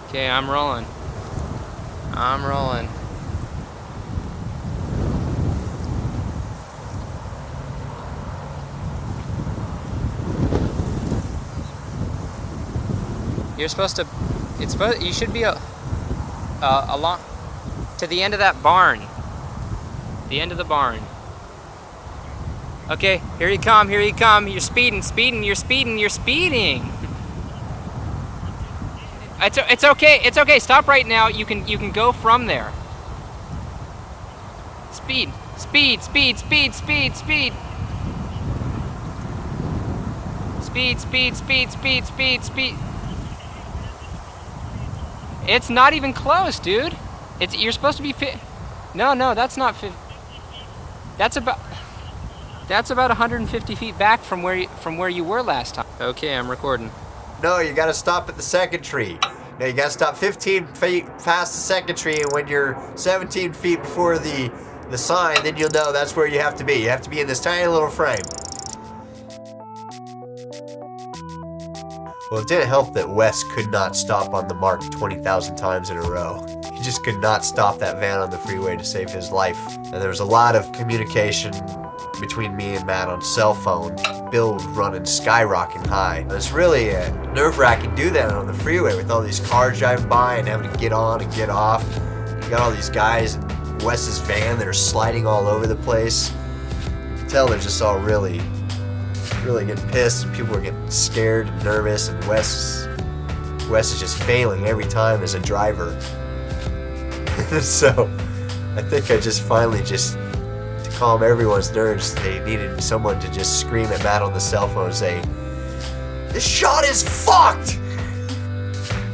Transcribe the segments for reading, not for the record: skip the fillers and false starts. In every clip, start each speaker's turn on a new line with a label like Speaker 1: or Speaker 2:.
Speaker 1: Okay, I'm rolling. I'm rolling. You're supposed to, you should be along, to the end of that barn. The end of the barn. Okay, here you come, here you come. You're speeding, you're speeding. It's okay, stop right now. You can go from there. Speed. Speed. It's not even close, dude. You're supposed to be No, that's not That's about 150 feet back from where you were last time. Okay, I'm recording.
Speaker 2: No, you gotta stop at the second tree. No, you gotta stop 15 feet past the second tree, and when you're 17 feet before the sign, then you'll know that's where you have to be. You have to be in this tiny little frame. Well, it didn't help that Wes could not stop on the mark 20,000 times in a row. He just could not stop that van on the freeway to save his life. And there was a lot of communication between me and Matt on cell phone. Bill was running skyrocketing high. It's really nerve-wracking to do that on the freeway with all these cars driving by and having to get on and get off. You got all these guys in Wes's van that are sliding all over the place. You can tell they're just all really getting pissed, and people are getting scared and nervous, and Wes is just failing every time as a driver. So I think I just finally to calm everyone's nerves, they needed someone to just scream at Matt on the cell phone and say, "This shot is fucked!"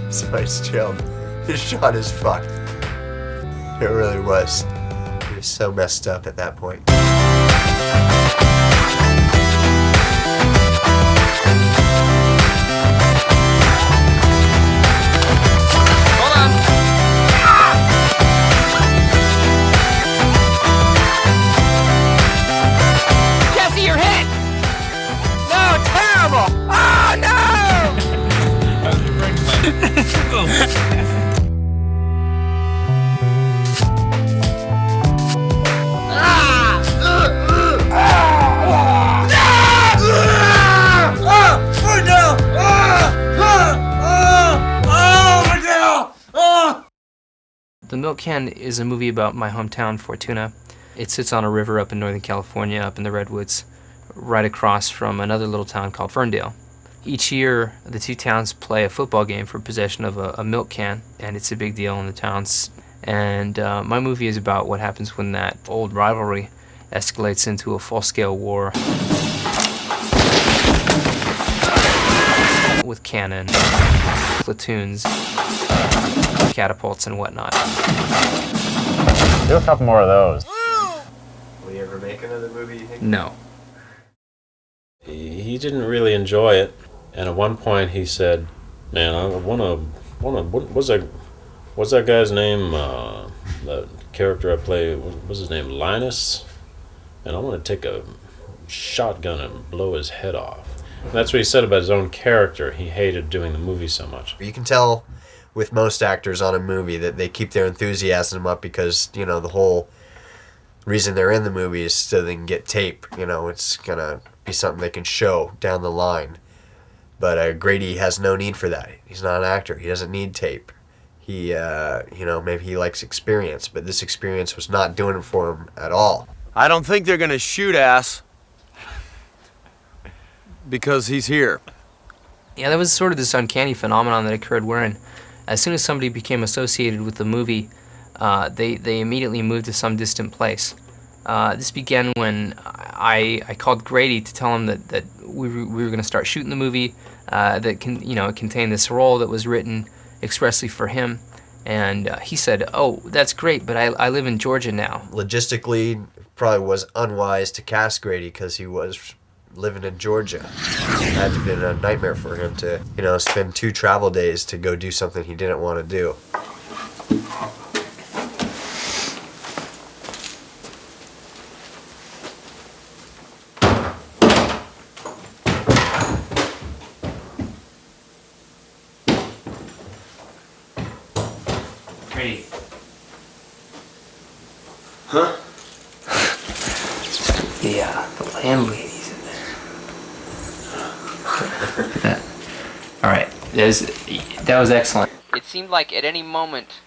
Speaker 2: So I just yelled, "This shot is fucked." It really was. It was so messed up at that point.
Speaker 1: The Milk Can is a movie about my hometown, Fortuna. It sits on a river up in Northern California, up in the Redwoods, right across from another little town called Ferndale. Each year, the two towns play a football game for possession of a milk can, and it's a big deal in the towns. And my movie is about what happens when that old rivalry escalates into a full-scale war with cannon, platoons, catapults, and whatnot.
Speaker 3: Do a couple more of those.
Speaker 2: Will you ever make another movie, you think?
Speaker 1: No.
Speaker 3: He didn't really enjoy it, and at one point he said, "Man, I wanna, what's that guy's name? The character I play, what's his name? Linus? And I want to take a shotgun and blow his head off." And that's what he said about his own character. He hated doing the movie so much.
Speaker 2: You can tell with most actors on a movie that they keep their enthusiasm up because, you know, the whole reason they're in the movie is so they can get tape. You know, it's gonna be something they can show down the line. But Grady has no need for that. He's not an actor. He doesn't need tape. He, maybe he likes experience, but this experience was not doing it for him at all.
Speaker 4: I don't think they're gonna shoot ass because he's here.
Speaker 1: Yeah, that was sort of this uncanny phenomenon that occurred wherein as soon as somebody became associated with the movie, they immediately moved to some distant place. This began when I called Grady to tell him that we were going to start shooting the movie. It contained this role that was written expressly for him, and he said, "Oh, that's great, but I live in Georgia now."
Speaker 2: Logistically, probably was unwise to cast Grady because he was living in Georgia. It had to have been a nightmare for him to, spend 2 travel days to go do something he didn't want to do.
Speaker 1: Ready.
Speaker 4: Huh?
Speaker 1: The landlady's in there. All right, that was excellent.
Speaker 5: It seemed like at any moment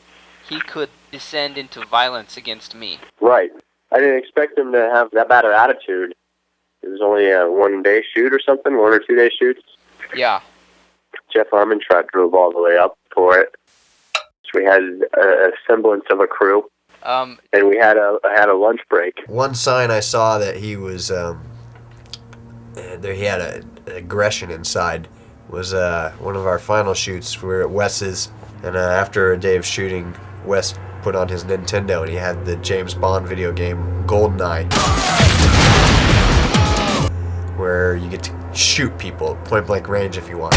Speaker 5: he could descend into violence against me.
Speaker 6: Right. I didn't expect him to have that bad of attitude. It was only a 1-day shoot or something, 1 or 2 day shoots.
Speaker 5: Yeah.
Speaker 6: Jeff Armentrout drove all the way up for it. So we had a semblance of a crew. And we had a lunch break.
Speaker 2: One sign I saw that he was, he had an aggression inside was one of our final shoots. We were at Wes's, and after a day of shooting, Wes put on his Nintendo, and he had the James Bond video game GoldenEye, where you get to shoot people point blank range if you want.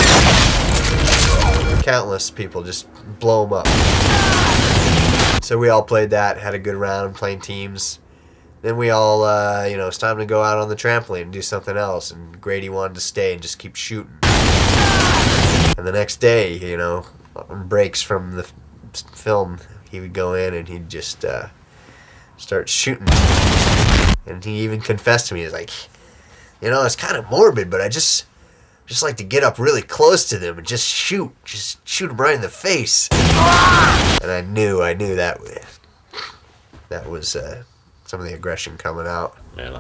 Speaker 2: Countless people, just blow them up. So we all played that, had a good round, playing teams. Then we all, it's time to go out on the trampoline and do something else. And Grady wanted to stay and just keep shooting. And the next day, on breaks from the film, he would go in and he'd just start shooting. And he even confessed to me, he's like, it's kind of morbid, but I just like to get up really close to them and just shoot them right in the face. And I knew that was some of the aggression coming out.
Speaker 3: Man,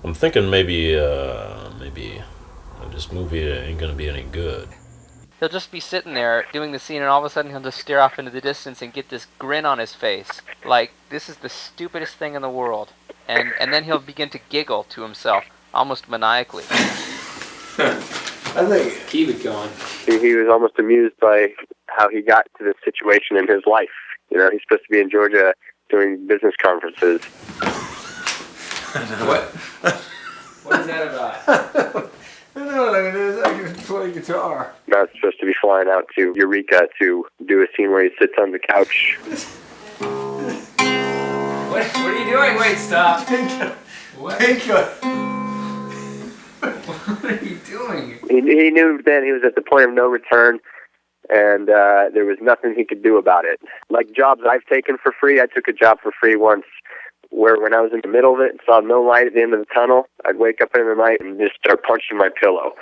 Speaker 3: I'm thinking maybe this movie ain't gonna be any good.
Speaker 5: He'll just be sitting there doing the scene, and all of a sudden he'll just stare off into the distance and get this grin on his face, like this is the stupidest thing in the world. And then he'll begin to giggle to himself, almost maniacally.
Speaker 4: I think.
Speaker 1: Keep it going.
Speaker 6: He was almost amused by how he got to this situation in his life. He's supposed to be in Georgia doing business conferences.
Speaker 1: What is that about?
Speaker 4: I know what it is. I can play guitar.
Speaker 6: Now he's supposed to be flying out to Eureka to do a scene where he sits on the couch.
Speaker 1: What are you doing? Wait, stop. What? What are you doing?
Speaker 6: He knew then he was at the point of no return, and there was nothing he could do about it. Like jobs I've taken for free, I took a job for free once where when I was in the middle of it and saw no light at the end of the tunnel, I'd wake up in the night and just start punching my pillow.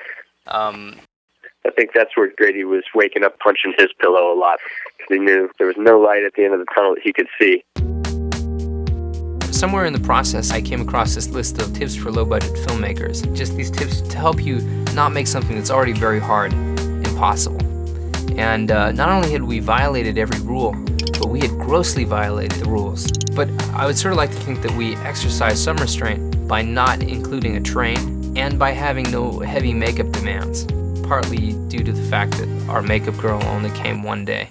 Speaker 6: I think that's where Grady was waking up punching his pillow a lot, because he knew there was no light at the end of the tunnel that he could see.
Speaker 1: Somewhere in the process, I came across this list of tips for low-budget filmmakers. Just these tips to help you not make something that's already very hard impossible. And not only had we violated every rule, but we had grossly violated the rules. But I would sort of like to think that we exercised some restraint by not including a train and by having no heavy makeup demands, partly due to the fact that our makeup girl only came 1 day.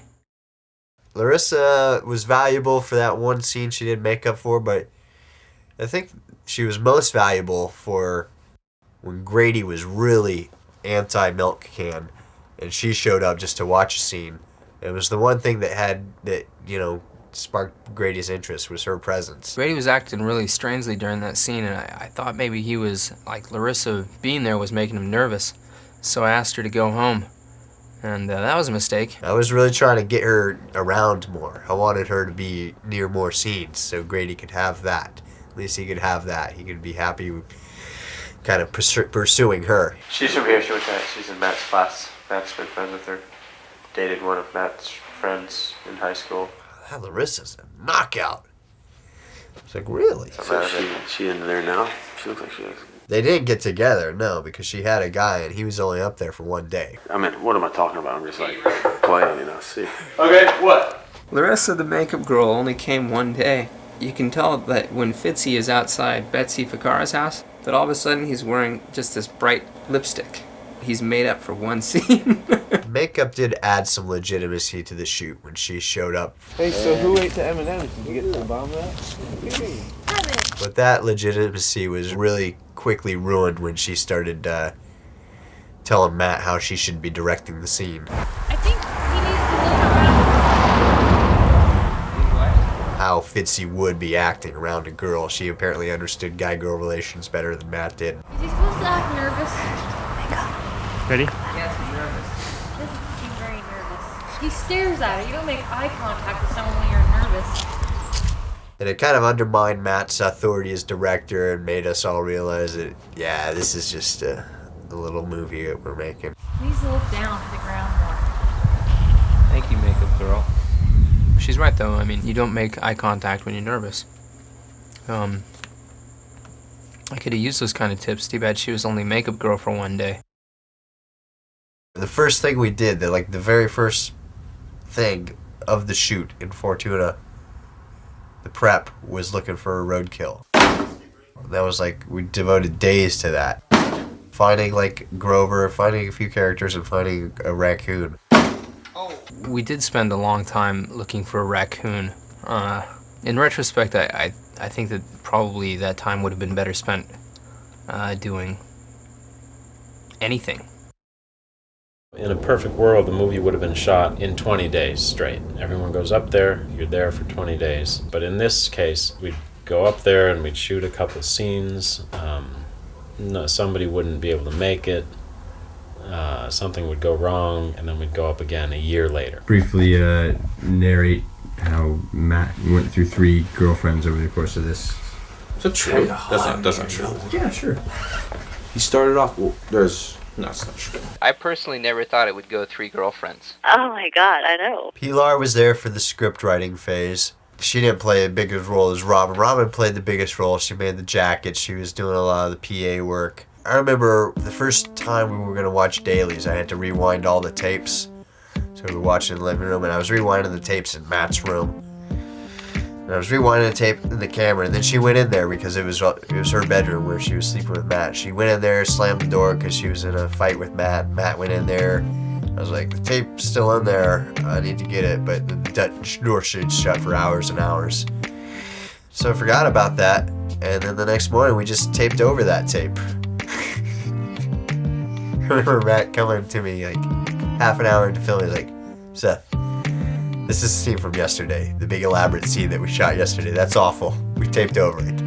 Speaker 2: Larissa was valuable for that one scene she did makeup for, but I think she was most valuable for when Grady was really anti-milk can and she showed up just to watch a scene. It was the one thing that sparked Grady's interest was her presence.
Speaker 1: Grady was acting really strangely during that scene, and I thought maybe he was, like, Larissa being there was making him nervous. So I asked her to go home, and that was a mistake.
Speaker 2: I was really trying to get her around more. I wanted her to be near more scenes so Grady could have that. At least he could have that. He could be happy kind of pursuing her.
Speaker 7: She's from here. She's in Matt's class. Matt's been friends with her. Dated one of Matt's friends in high school.
Speaker 2: That Larissa's a knockout. It's like, really?
Speaker 7: So she in there now? She looks like she is.
Speaker 2: They didn't get together, no, because she had a guy and he was only up there for 1 day.
Speaker 7: I mean, what am I talking about? I'm just like playing, see.
Speaker 4: Okay, what?
Speaker 1: Larissa, the makeup girl, only came 1 day. You can tell that when Fitzy is outside Betsy Ficara's house, that all of a sudden he's wearing just this bright lipstick. He's made up for one scene.
Speaker 2: Makeup did add some legitimacy to the shoot when she showed up.
Speaker 4: Hey, so who ate the M&M's? Did you get to the bottom of that?
Speaker 2: But that legitimacy was really quickly ruined when she started telling Matt how she should be directing the scene.
Speaker 8: I think he needs to look around.
Speaker 2: How Fitzy would be acting around a girl. She apparently understood guy-girl relations better than Matt did.
Speaker 8: Is he supposed to act nervous?
Speaker 9: Ready?
Speaker 8: Yes, he's nervous. He doesn't seem very nervous. He stares at her. You don't make eye contact with someone when you're nervous.
Speaker 2: And it kind of undermined Matt's authority as director and made us all realize that, yeah, this is just a little movie that we're making.
Speaker 8: He needs to look down at the ground more.
Speaker 5: Thank you, makeup girl.
Speaker 1: She's right, though. I mean, you don't make eye contact when you're nervous. I could have used those kind of tips. Too bad she was only makeup girl for one day.
Speaker 2: The first thing we did, the very first thing of the shoot in Fortuna, the prep, was looking for a roadkill. That was we devoted days to that. Finding Grover, finding a few characters, and finding a raccoon.
Speaker 1: We did spend a long time looking for a raccoon. In retrospect, I think that probably that time would have been better spent doing anything.
Speaker 3: In a perfect world, the movie would have been shot in 20 days straight. Everyone goes up there, you're there for 20 days. But in this case, we'd go up there and we'd shoot a couple scenes. Somebody wouldn't be able to make it. Something would go wrong, and then we'd go up again a year later.
Speaker 9: Briefly narrate how Matt went through 3 girlfriends over the course of this.
Speaker 10: Is that true? That's not true.
Speaker 9: Yeah, sure.
Speaker 10: He started off. Well, that's not true.
Speaker 5: I personally never thought it would go 3 girlfriends.
Speaker 11: Oh my god, I know.
Speaker 2: Pilar was there for the script writing phase. She didn't play a biggest role as Robin. Robin played the biggest role. She made the jacket. She was doing a lot of the PA work. I remember the first time we were going to watch dailies, I had to rewind all the tapes. So we were watching in the living room, and I was rewinding the tapes in Matt's room. And I was rewinding the tape in the camera, and then she went in there because it was her bedroom where she was sleeping with Matt. She went in there, slammed the door because she was in a fight with Matt. Matt went in there. I was like, the tape's still in there. I need to get it, but the door stayed shut for hours and hours. So I forgot about that, and then the next morning we just taped over that tape. I remember Matt coming to me half an hour into filming. He's like, Seth, this is a scene from yesterday. The big elaborate scene that we shot yesterday. That's awful. We taped over it.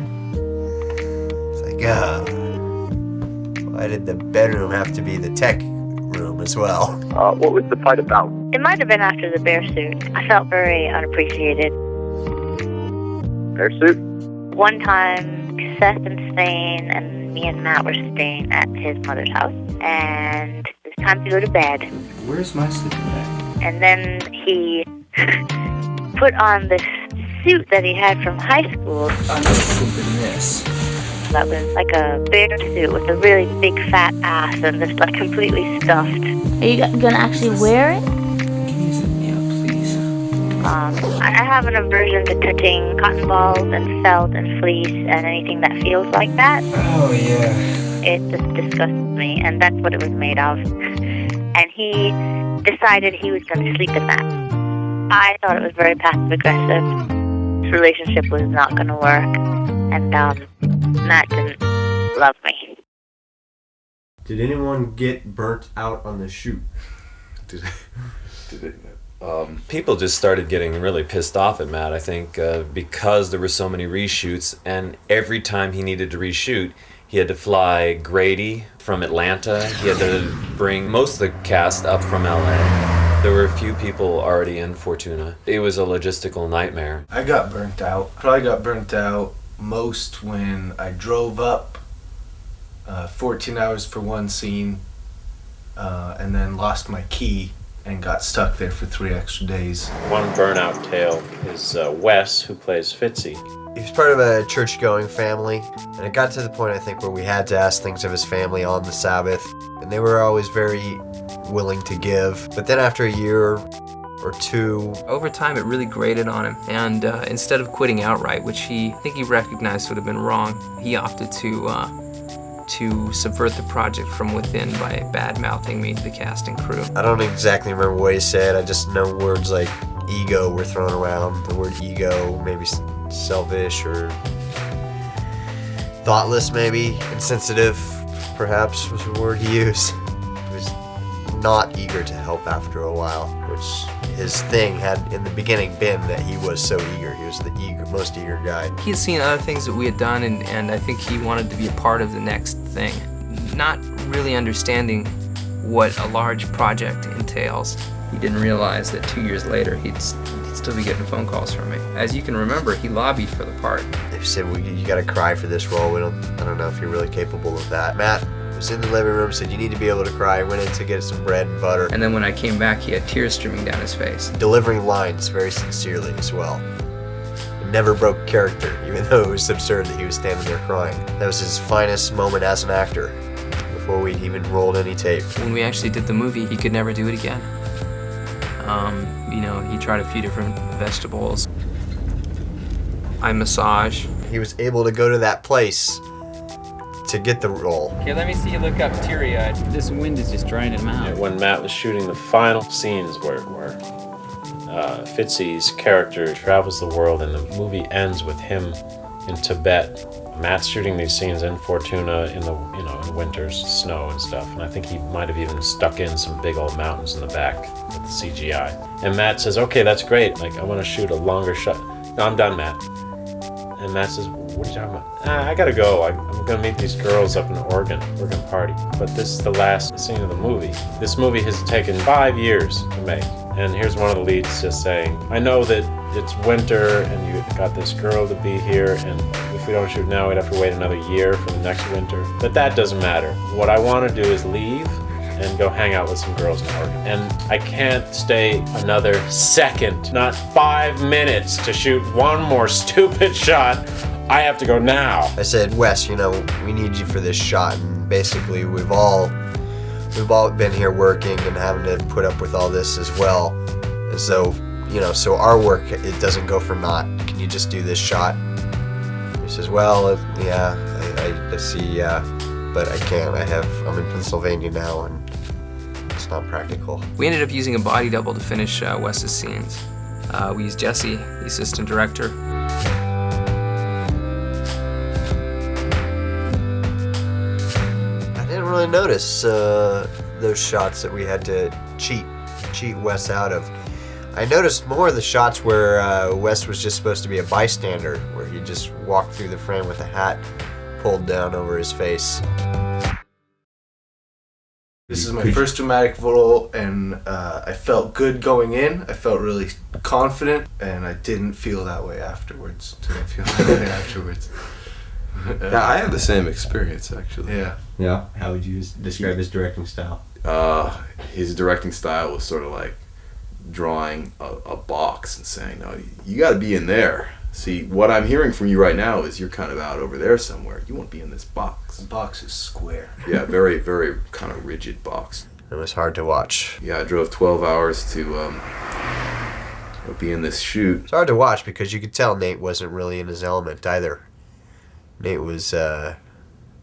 Speaker 2: It's like, why did the bedroom have to be the tech room as well?
Speaker 6: What was the fight about?
Speaker 11: It might have been after the bear suit. I felt very unappreciated.
Speaker 6: Bear suit?
Speaker 11: One time, Seth and Thane and me and Matt were staying at his mother's house, and it was time to go to bed.
Speaker 10: Where's my sleeping bag?
Speaker 11: And then he put on this suit that he had from high school.
Speaker 10: I'm interested in this.
Speaker 11: That was like a bear suit with a really big fat ass and just completely stuffed.
Speaker 8: Are you gonna actually wear it?
Speaker 10: Can you set me up, please?
Speaker 11: I have an aversion to touching cotton balls and felt and fleece and anything that feels like that.
Speaker 10: Oh, yeah.
Speaker 11: It just disgusts me, and that's what it was made of. And he decided he was going to sleep in that. I thought it was very passive-aggressive. This relationship was not going to work, and Matt didn't love me.
Speaker 9: Did anyone get burnt out on the shoot?
Speaker 12: People just started getting really pissed off at Matt, I think, because there were so many reshoots, and every time he needed to reshoot, he had to fly Grady from Atlanta. He had to bring most of the cast up from LA. There were a few people already in Fortuna. It was a logistical nightmare.
Speaker 13: I got burnt out. Probably got burnt out most when I drove up 14 hours for one scene and then lost my key and got stuck there for 3 extra days.
Speaker 3: One burnout tale is Wes, who plays Fitzy.
Speaker 2: He was part of a church-going family, and it got to the point, I think, where we had to ask things of his family on the Sabbath, and they were always very willing to give. But then after a year or two,
Speaker 1: over time it really grated on him, and instead of quitting outright, which I think he recognized would have been wrong, he opted to subvert the project from within by bad-mouthing me to the cast and crew.
Speaker 2: I don't exactly remember what he said. I just know words like ego were thrown around. The word ego, maybe selfish or thoughtless, maybe insensitive, perhaps was the word he used. He was not eager to help after a while, which his thing had in the beginning been that he was so eager. He was the most eager guy.
Speaker 1: He had seen other things that we had done, and I think he wanted to be a part of the next thing. Not really understanding what a large project entails. He didn't realize that 2 years later he'd still be getting phone calls from me. As you can remember, he lobbied for the part.
Speaker 2: They said, well, you gotta cry for this role. I don't know if you're really capable of that. Matt was in the living room, said you need to be able to cry. Went in to get some bread and butter.
Speaker 1: And then when I came back, he had tears streaming down his face.
Speaker 2: Delivering lines very sincerely as well. It never broke character, even though it was absurd that he was standing there crying. That was his finest moment as an actor, before we'd even rolled any tape.
Speaker 1: When we actually did the movie, he could never do it again. You know, he tried a few different vegetables. I massage.
Speaker 2: He was able to go to that place to get the role.
Speaker 1: Okay, let me see you look up teary-eyed. This wind is just draining him out.
Speaker 3: When Matt was shooting the final scenes where Fitzy's character travels the world and the movie ends with him in Tibet. Matt's shooting these scenes in Fortuna in the in winter's snow and stuff, and I think he might have even stuck in some big old mountains in the back with the CGI. And Matt says, "Okay, that's great. Like, I want to shoot a longer shot." "No, I'm done, Matt." And Matt says, "What are you talking about?" "I gotta go. I'm gonna meet these girls up in Oregon. We're gonna party." But this is the last scene of the movie. This movie has taken 5 years to make. And here's one of the leads just saying, "I know that it's winter and you got this girl to be here, and if we don't shoot now, we'd have to wait another year for the next winter. But that doesn't matter. What I want to do is leave and go hang out with some girls in Oregon. And I can't stay another second, not 5 minutes to shoot one more stupid shot. I have to go now."
Speaker 2: I said, "Wes, we need you for this shot." And basically, we've all been here working and having to put up with all this as well. And so, so our work, it doesn't go for naught. Can you just do this shot? He says, "Well, yeah, I see, yeah, but I can't. I'm in Pennsylvania now, and it's not practical."
Speaker 1: We ended up using a body double to finish Wes's scenes. We used Jesse, the assistant director.
Speaker 2: I didn't really notice those shots that we had to cheat Wes out of. I noticed more of the shots where Wes was just supposed to be a bystander, where he just walked through the frame with a hat pulled down over his face.
Speaker 13: This is my first dramatic role, and I felt good going in. I felt really confident, and I didn't feel that way afterwards.
Speaker 10: Yeah, I have the same experience, actually.
Speaker 13: Yeah.
Speaker 9: Yeah? How would you describe his directing style?
Speaker 10: His directing style was sort of like drawing a box and saying, "No, you got to be in there. See, what I'm hearing from you right now is you're kind of out over there somewhere. You want to be in this box."
Speaker 13: The box is square.
Speaker 10: Yeah, very, very kind of rigid box.
Speaker 2: It was hard to watch.
Speaker 10: Yeah, I drove 12 hours to be in this shoot.
Speaker 2: It's hard to watch because you could tell Nate wasn't really in his element either. Nate was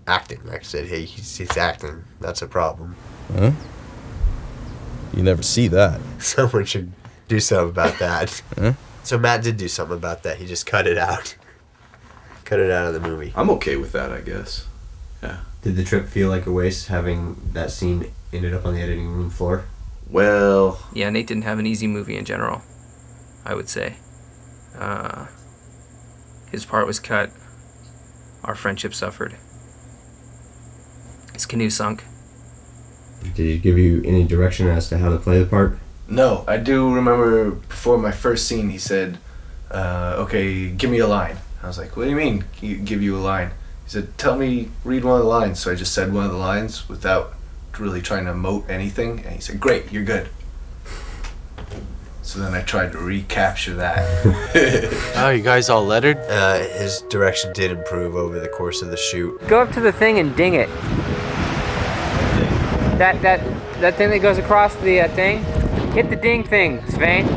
Speaker 2: acting. Like I said, hey, he's acting. That's a problem.
Speaker 14: Huh? You never see that.
Speaker 2: Someone should do something about that.
Speaker 14: Huh?
Speaker 2: So Matt did do something about that. He just cut it out. Cut it out of the movie.
Speaker 10: I'm okay with that, I guess. Yeah.
Speaker 9: Did the trip feel like a waste having that scene ended up on the editing room floor?
Speaker 10: Well...
Speaker 1: Yeah, Nate didn't have an easy movie in general, I would say. His part was cut. Our friendship suffered. His canoe sunk.
Speaker 9: Did he give you any direction as to how to play the part?
Speaker 13: No, I do remember before my first scene he said, "Okay, give me a line." I was like, "What do you mean, give you a line?" He said, read one of the lines." So I just said one of the lines without really trying to emote anything, and he said, "Great, you're good." So then I tried to recapture that.
Speaker 4: Oh, you guys all lettered?
Speaker 2: His direction did improve over the course of the shoot.
Speaker 5: Go up to the thing and ding it. That thing that goes across the thing. Hit the ding thing, Svein.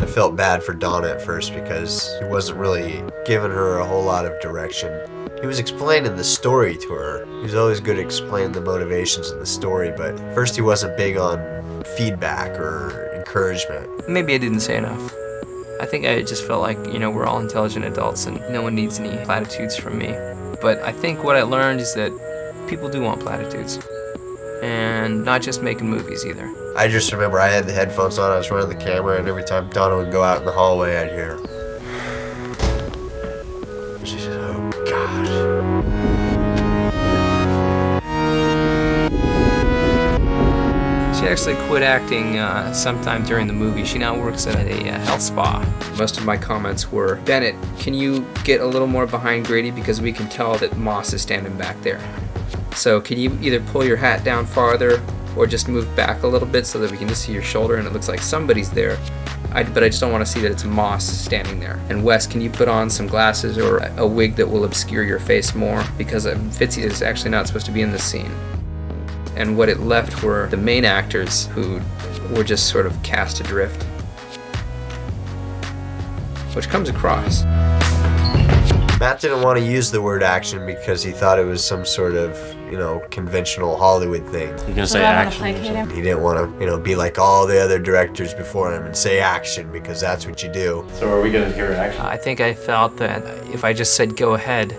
Speaker 2: I felt bad for Donna at first because he wasn't really giving her a whole lot of direction. He was explaining the story to her. He was always good at explaining the motivations in the story, but first he wasn't big on feedback or encouragement.
Speaker 1: Maybe I didn't say enough. I think I just felt like, we're all intelligent adults and no one needs any platitudes from me. But I think what I learned is that people do want platitudes. And not just making movies either.
Speaker 2: I just remember I had the headphones on, I was running the camera, and every time Donna would go out in the hallway, I'd hear her. She said, "Oh gosh."
Speaker 1: She actually quit acting sometime during the movie. She now works at a health spa. Most of my comments were, Bennett, can you get a little more behind Grady because we can tell that Moss is standing back there. So can you either pull your hat down farther or just move back a little bit so that we can just see your shoulder and it looks like somebody's there. But I just don't want to see that it's Moss standing there. And Wes, can you put on some glasses or a wig that will obscure your face more? Because Fitzy is actually not supposed to be in this scene. And what it left were the main actors who were just sort of cast adrift. Which comes across.
Speaker 2: Matt didn't want to use the word action because he thought it was some sort of, conventional Hollywood thing.
Speaker 3: You gonna say action?
Speaker 2: He didn't want to, be like all the other directors before him and say action because that's what you do.
Speaker 3: So are we gonna hear action?
Speaker 1: I think I felt that if I just said go ahead,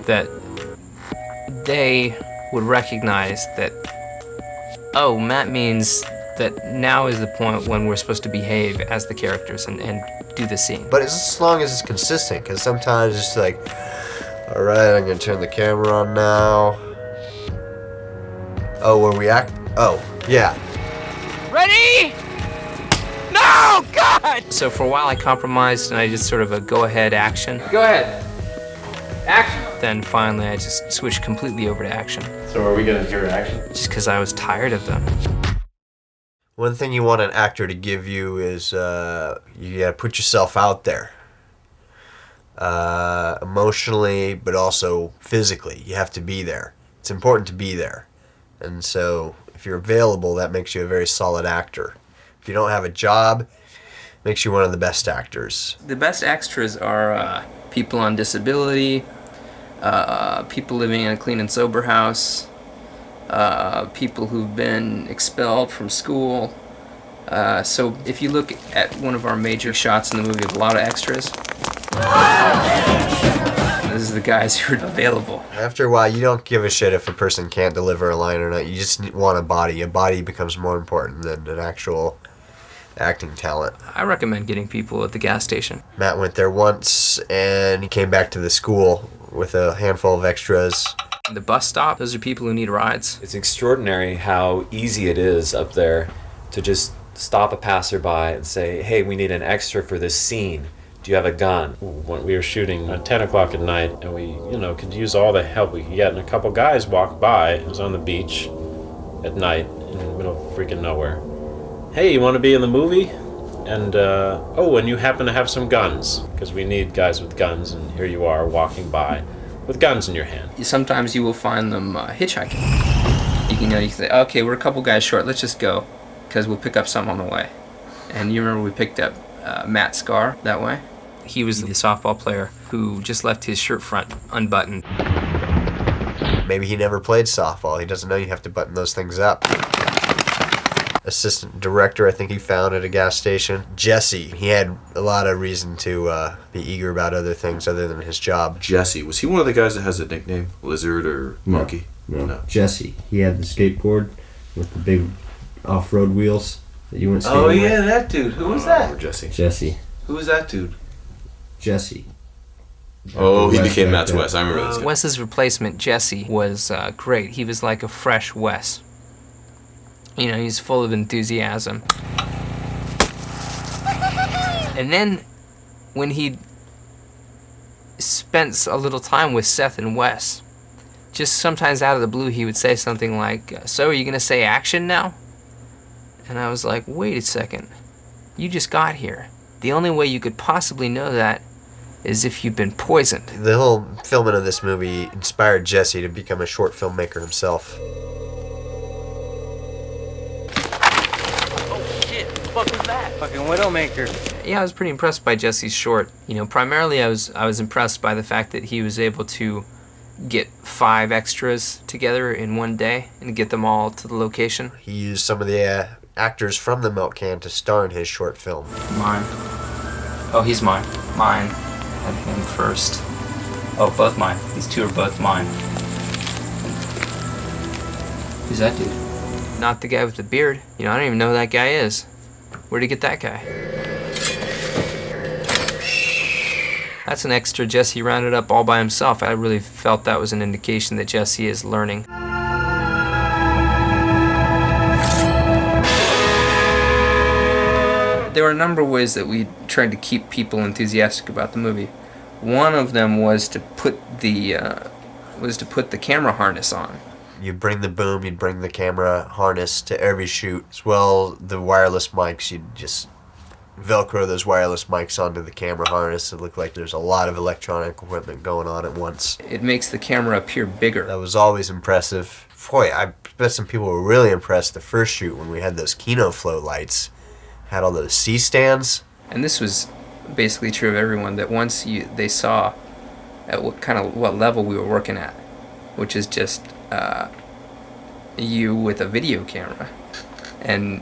Speaker 1: that they would recognize that, oh, Matt means that now is the point when we're supposed to behave as the characters and do the scene.
Speaker 2: But as long as it's consistent, because sometimes it's like, all right, I'm gonna turn the camera on now. Oh, where we act? Oh, yeah.
Speaker 1: Ready? No, God! So for a while I compromised and I just sort of a go ahead action. Go ahead. Action. Then finally I just switched completely over to action.
Speaker 3: So are we gonna hear action?
Speaker 1: Just because I was tired of them.
Speaker 2: One thing you want an actor to give you is you gotta put yourself out there. Emotionally, but also physically. You have to be there. It's important to be there. And so if you're available, that makes you a very solid actor. If you don't have a job, it makes you one of the best actors.
Speaker 1: The best extras are people on disability, people living in a clean and sober house, people who've been expelled from school. So if you look at one of our major shots in the movie with a lot of extras, this is the guys who are available.
Speaker 2: After a while, you don't give a shit if a person can't deliver a line or not. You just want a body. A body becomes more important than an actual acting talent.
Speaker 1: I recommend getting people at the gas station.
Speaker 2: Matt went there once, and he came back to the school with a handful of extras.
Speaker 1: The bus stop, those are people who need rides.
Speaker 12: It's extraordinary how easy it is up there to just stop a passerby and say, hey, we need an extra for this scene. Do you have a gun?
Speaker 3: When we were shooting at 10 o'clock at night, and we, could use all the help we could get, and a couple guys walked by. It was on the beach at night in the middle of freaking nowhere. Hey, you want to be in the movie? And, and you happen to have some guns, because we need guys with guns, and here you are walking by with guns in your hand.
Speaker 1: Sometimes you will find them hitchhiking. You can say, okay, we're a couple guys short, let's just go, because we'll pick up some on the way. And you remember we picked up Matt Scar that way? He was the softball player who just left his shirt front unbuttoned.
Speaker 2: Maybe he never played softball. He doesn't know you have to button those things up. Assistant director, I think he found at a gas station. Jesse, he had a lot of reason to be eager about other things other than his job.
Speaker 10: Jesse, was he one of the guys that has a nickname? Lizard or Monkey?
Speaker 9: No. Jesse. He had the skateboard with the big off-road wheels that you went skating
Speaker 13: Oh,
Speaker 9: with.
Speaker 13: yeah, that dude. Who was that?
Speaker 9: Jesse.
Speaker 13: Who was that dude?
Speaker 9: Jesse.
Speaker 10: Oh, he became Matt's Wes. I remember this guy.
Speaker 1: Wes's replacement, Jesse, was great. He was like a fresh Wes. He's full of enthusiasm. And then when he spent a little time with Seth and Wes, just sometimes out of the blue he would say something like, so are you going to say action now? And I was like, wait a second. You just got here. The only way you could possibly know that is if you've been poisoned.
Speaker 2: The whole filming of this movie inspired Jesse to become a short filmmaker himself.
Speaker 5: Oh shit, what the fuck was that? Fucking Widowmaker.
Speaker 1: Yeah, I was pretty impressed by Jesse's short. Primarily I was impressed by the fact that he was able to get 5 extras together in one day and get them all to the location.
Speaker 2: He used some of the actors from the Milk Can to star in his short film.
Speaker 1: Mine. Oh, he's mine. Mine. Had him first. Oh, both mine. These two are both mine. Who's that dude? Not the guy with the beard. I don't even know who that guy is. Where'd he get that guy? That's an extra Jesse rounded up all by himself. I really felt that was an indication that Jesse is learning. There were a number of ways that we tried to keep people enthusiastic about the movie. One of them was to put the camera harness on.
Speaker 2: You'd bring the boom, you'd bring the camera harness to every shoot. As well, the wireless mics, you'd just Velcro those wireless mics onto the camera harness. It looked like there's a lot of electronic equipment going on at once.
Speaker 1: It makes the camera appear bigger.
Speaker 2: That was always impressive. Boy, I bet some people were really impressed the first shoot when we had those Kino Flow lights. Had all those C-stands.
Speaker 1: And this was basically true of everyone, that once they saw at what level we were working at, which is just you with a video camera, and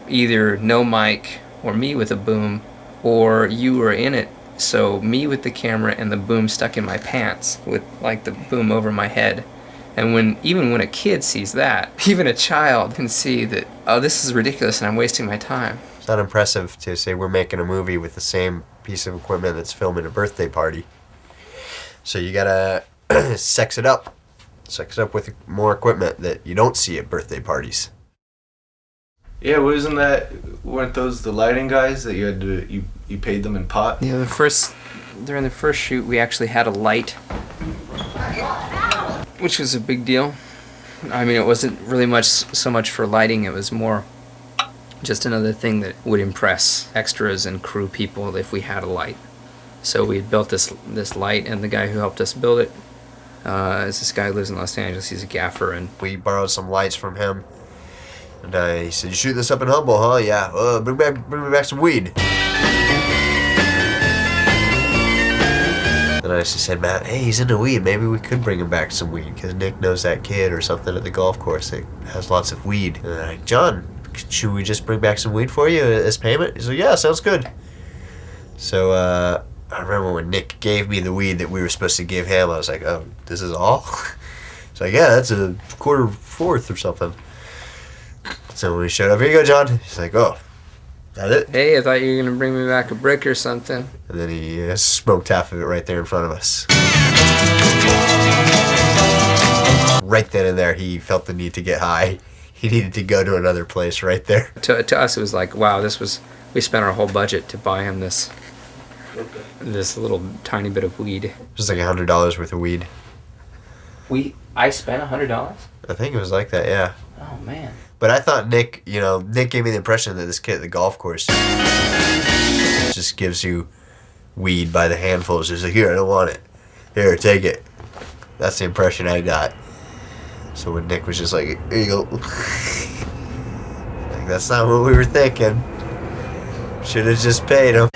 Speaker 1: either no mic or me with a boom, or you were in it, so me with the camera and the boom stuck in my pants with like the boom over my head. And even when a kid sees that, even a child can see that, oh, this is ridiculous and I'm wasting my time.
Speaker 2: It's not impressive to say we're making a movie with the same piece of equipment that's filming a birthday party. So you gotta sex it up. Sex it up with more equipment that you don't see at birthday parties.
Speaker 13: Yeah, weren't those the lighting guys that you had to, you paid them in pot?
Speaker 1: Yeah, during the first shoot we actually had a light, which was a big deal. I mean, it wasn't really so much for lighting, it was more just another thing that would impress extras and crew people if we had a light. So we had built this light, and the guy who helped us build it is this guy who lives in Los Angeles. He's a gaffer, and
Speaker 2: we borrowed some lights from him. And he said, "You shoot this up in Humble, huh?" "Yeah." Bring me back some weed." And I just said, "Matt, hey, he's into weed. Maybe we could bring him back some weed, because Nick knows that kid or something at the golf course that has lots of weed." And I'm like, "John, should we just bring back some weed for you as payment?" He's like, "Yeah, sounds good." So I remember when Nick gave me the weed that we were supposed to give him, I was like, "Oh, this is all?" He's like, "Yeah, that's a fourth or something." So when we showed up, "Here you go, John." He's like, "Oh, that it?"
Speaker 1: "Hey, I thought you were going to bring me back a brick or something."
Speaker 2: And then he smoked half of it right there in front of us. Right then and there, he felt the need to get high. He needed to go to another place right there.
Speaker 1: To us, it was like, wow, we spent our whole budget to buy him this little tiny bit of weed.
Speaker 2: It was like $100 worth of weed.
Speaker 1: I spent $100?
Speaker 2: I think it was like that, yeah.
Speaker 1: Oh, man.
Speaker 2: But I thought Nick gave me the impression that this kid at the golf course just gives you weed by the handfuls. He's like, "Here, I don't want it. Here, take it." That's the impression I got. So when Nick was just like, "Here you go." Like, that's not what we were thinking. Should have just paid him.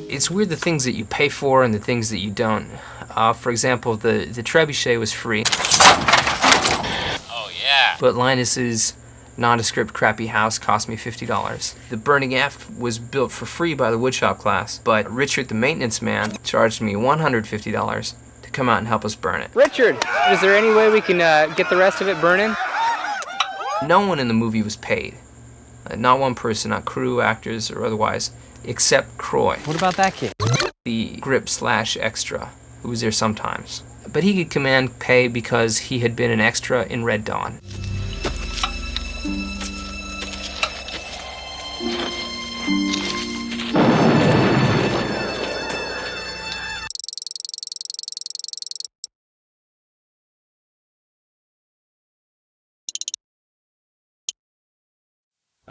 Speaker 1: It's weird the things that you pay for and the things that you don't. For example, the trebuchet was free.
Speaker 12: Oh, yeah.
Speaker 1: But Linus's nondescript crappy house cost me $50. The Burning F was built for free by the woodshop class, but Richard, the maintenance man, charged me $150 to come out and help us burn it.
Speaker 15: Richard, is there any way we can get the rest of it burning?
Speaker 1: No one in the movie was paid. Not one person, not crew, actors, or otherwise, except Croy.
Speaker 15: What about that kid?
Speaker 1: The grip/extra, who was there sometimes. But he could command pay because he had been an extra in Red Dawn.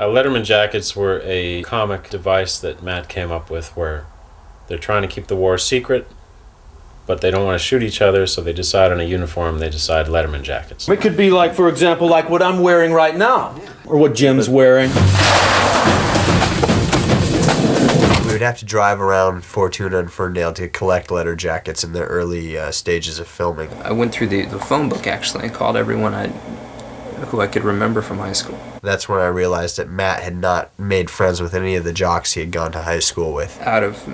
Speaker 3: Letterman jackets were a comic device that Matt came up with where they're trying to keep the war secret, but they don't want to shoot each other, so they decide on a uniform. They decide Letterman jackets.
Speaker 16: It could be like, for example, like what I'm wearing right now, or what Jim's wearing.
Speaker 2: We would have to drive around Fortuna and Ferndale to collect letter jackets in the early stages of filming.
Speaker 1: I went through the phone book, actually, and called everyone who I could remember from high school.
Speaker 2: That's when I realized that Matt had not made friends with any of the jocks he had gone to high school with.
Speaker 1: Out of,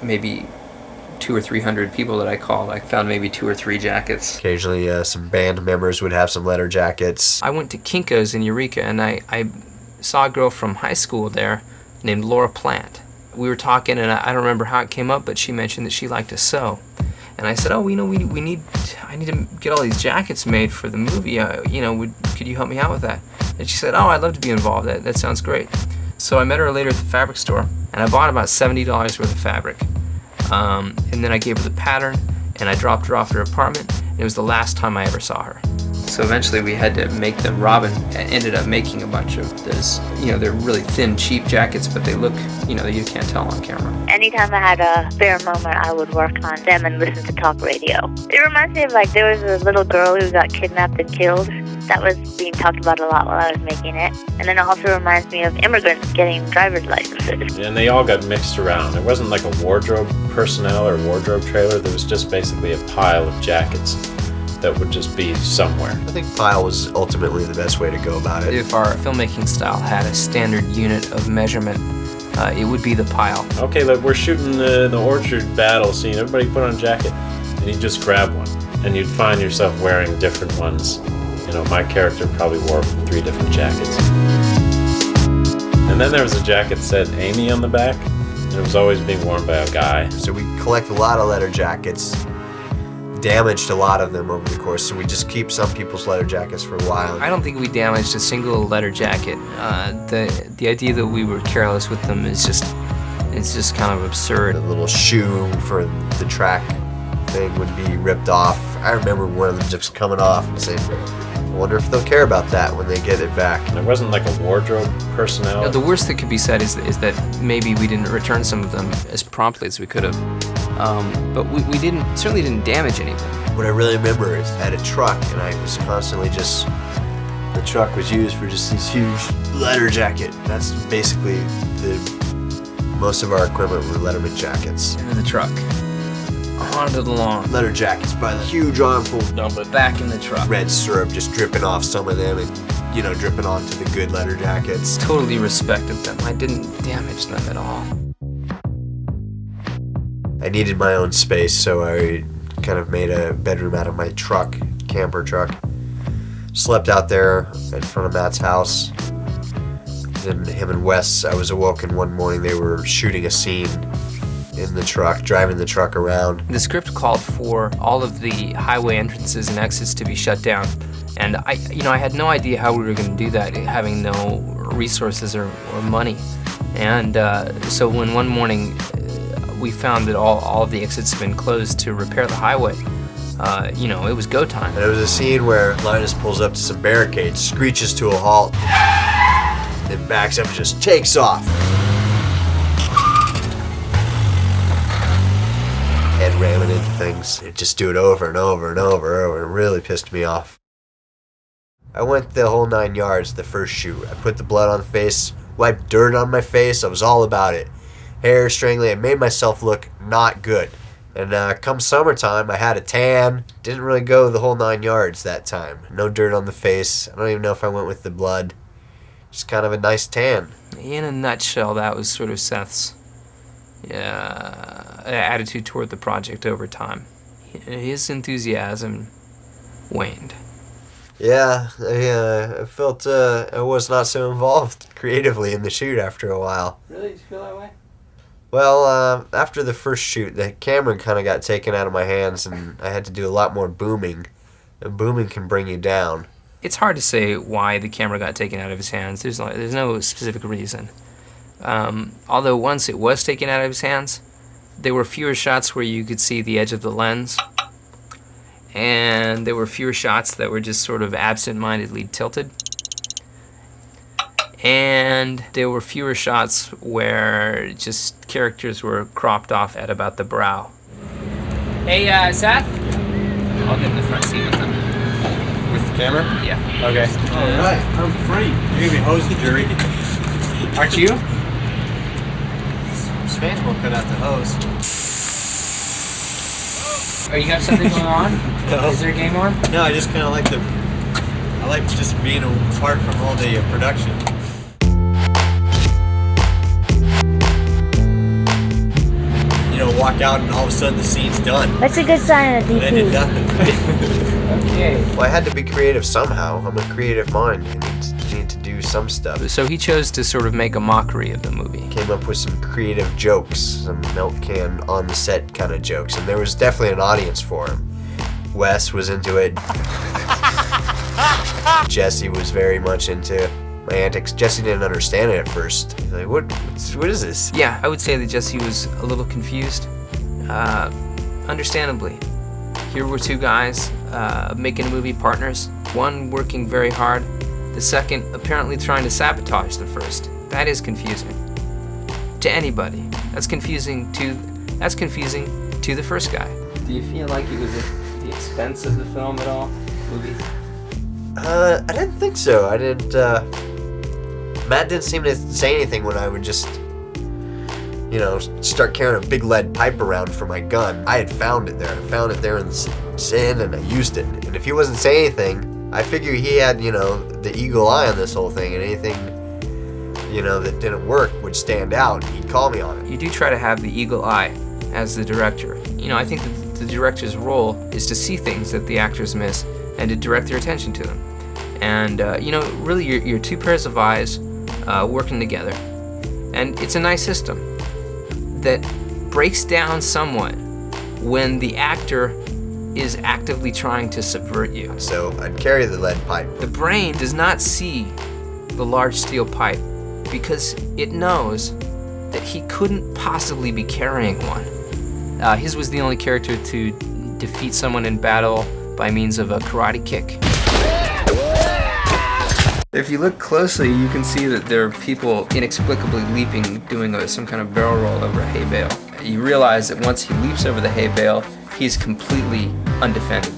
Speaker 1: maybe 200 or 300 people that I called, I found maybe 2 or 3 jackets.
Speaker 2: Occasionally some band members would have some letter jackets.
Speaker 1: I went to Kinko's in Eureka, and I saw a girl from high school there named Laura Plant. We were talking, and I don't remember how it came up, but she mentioned that she liked to sew. And I said, oh, I need to get all these jackets made for the movie. Could you help me out with that? And she said, oh, I'd love to be involved. That sounds great. So I met her later at the fabric store, and I bought about $70 worth of fabric. And then I gave her the pattern, and I dropped her off at her apartment, and it was the last time I ever saw her. So eventually we had to make them. Robin ended up making a bunch of those, they're really thin, cheap jackets, but they look, you can't tell on camera.
Speaker 11: Anytime I had a spare moment, I would work on them and listen to talk radio. It reminds me of there was a little girl who got kidnapped and killed. That was being talked about a lot while I was making it. And then it also reminds me of immigrants getting driver's licenses.
Speaker 3: And they all got mixed around. There wasn't like a wardrobe personnel or wardrobe trailer. There was just basically a pile of jackets that would just be somewhere.
Speaker 2: I think pile was ultimately the best way to go about it.
Speaker 1: If our filmmaking style had a standard unit of measurement, it would be the pile.
Speaker 3: Okay, look, we're shooting the orchard battle scene. Everybody put on a jacket, and you just grab one, and you'd find yourself wearing different ones. My character probably wore 3 different jackets. And then there was a jacket that said Amy on the back, and it was always being worn by a guy.
Speaker 2: So we collect a lot of leather jackets, damaged a lot of them over the course, so we just keep some people's leather jackets for a while.
Speaker 1: I don't think we damaged a single leather jacket. The idea that we were careless with them is just kind of absurd.
Speaker 2: The little shoe for the track thing would be ripped off. I remember one of them just coming off and saying, I wonder if they'll care about that when they get it back.
Speaker 3: There wasn't like a wardrobe personnel.
Speaker 1: The worst that could be said is that maybe we didn't return some of them as promptly as we could have. But we certainly didn't damage anything.
Speaker 2: What I really remember is I had a truck, and I was constantly the truck was used for just these huge leather jacket. That's basically most of our equipment were Letterman jackets.
Speaker 1: Into the truck. Onto the lawn.
Speaker 2: Leather jackets by the huge armful.
Speaker 1: Dump it back in the truck.
Speaker 2: Red syrup just dripping off some of them and, dripping onto the good leather jackets.
Speaker 1: Totally respected them. I didn't damage them at all.
Speaker 2: I needed my own space, so I kind of made a bedroom out of my truck, camper truck. Slept out there in front of Matt's house. Then him and Wes, I was awoken one morning, they were shooting a scene in the truck, driving the truck around.
Speaker 1: The script called for all of the highway entrances and exits to be shut down. And I had no idea how we were going to do that, having no resources or money. And so when one morning we found that all of the exits had been closed to repair the highway, it was go time.
Speaker 2: And it was a scene where Linus pulls up to some barricades, screeches to a halt, then backs up and just takes off. Head ramming into things. They'd just do it over and over and over, and it really pissed me off. I went the whole 9 yards the first shoot. I put the blood on the face, wiped dirt on my face. I was all about it. Hair strangling. It made myself look not good. And come summertime, I had a tan. Didn't really go the whole 9 yards that time. No dirt on the face. I don't even know if I went with the blood. Just kind of a nice tan.
Speaker 1: In a nutshell, that was sort of Seth's attitude toward the project over time. His enthusiasm waned.
Speaker 2: Yeah, I felt I was not so involved creatively in the shoot after a while.
Speaker 4: Really? Did you feel that way?
Speaker 2: Well, after the first shoot, the camera kind of got taken out of my hands, and I had to do a lot more booming. And booming can bring you down.
Speaker 1: It's hard to say why the camera got taken out of his hands. There's no specific reason. Although once it was taken out of his hands, there were fewer shots where you could see the edge of the lens, and there were fewer shots that were just sort of absent-mindedly tilted, and there were fewer shots where just characters were cropped off at about the brow. Hey, Seth? I'll get in the front seat with him.
Speaker 9: With the camera?
Speaker 1: Yeah.
Speaker 9: Okay.
Speaker 4: Alright, I'm free.
Speaker 9: You're gonna be hosing jury.
Speaker 1: Aren't you?
Speaker 2: Space won't cut out the hose.
Speaker 1: Oh, you have something going on?
Speaker 2: No.
Speaker 1: Is there a game on?
Speaker 2: No, I just kind of like I like just being apart from all the production. Walk out and all of a sudden the scene's done.
Speaker 11: That's a good sign of
Speaker 2: And I did nothing.
Speaker 1: Okay.
Speaker 2: Well, I had to be creative somehow. I'm a creative mind. It needs need to do some stuff.
Speaker 1: So he chose to sort of make a mockery of the movie.
Speaker 2: Came up with some creative jokes, some milk can on the set kind of jokes, and there was definitely an audience for him. Wes was into it. Jesse was very much into my antics. Jesse didn't understand it at first. He's like, what is this?
Speaker 1: Yeah, I would say that Jesse was a little confused. Understandably. Here were two guys making a movie, partners. One working very hard, the second apparently trying to sabotage the first. That is confusing. To anybody. That's confusing to the first guy. Do you feel like it was at the expense of the film at all? Movies?
Speaker 2: I didn't think so. I didn't, Matt didn't seem to say anything when I would just, start carrying a big lead pipe around for my gun. I had found it there. I found it there in the sand and I used it. And if he wasn't saying anything, I figure he had, the eagle eye on this whole thing, and anything, that didn't work would stand out and he'd call me on it.
Speaker 1: You do try to have the eagle eye as the director. I think that the director's role is to see things that the actors miss and to direct their attention to them. And, really you're two pairs of eyes working together. And it's a nice system that breaks down somewhat when the actor is actively trying to subvert you.
Speaker 2: So I'd carry the lead pipe.
Speaker 1: The brain does not see the large steel pipe because it knows that he couldn't possibly be carrying one. His was the only character to defeat someone in battle by means of a karate kick. If you look closely, you can see that there are people inexplicably leaping, doing some kind of barrel roll over a hay bale. You realize that once he leaps over the hay bale, he's completely undefended.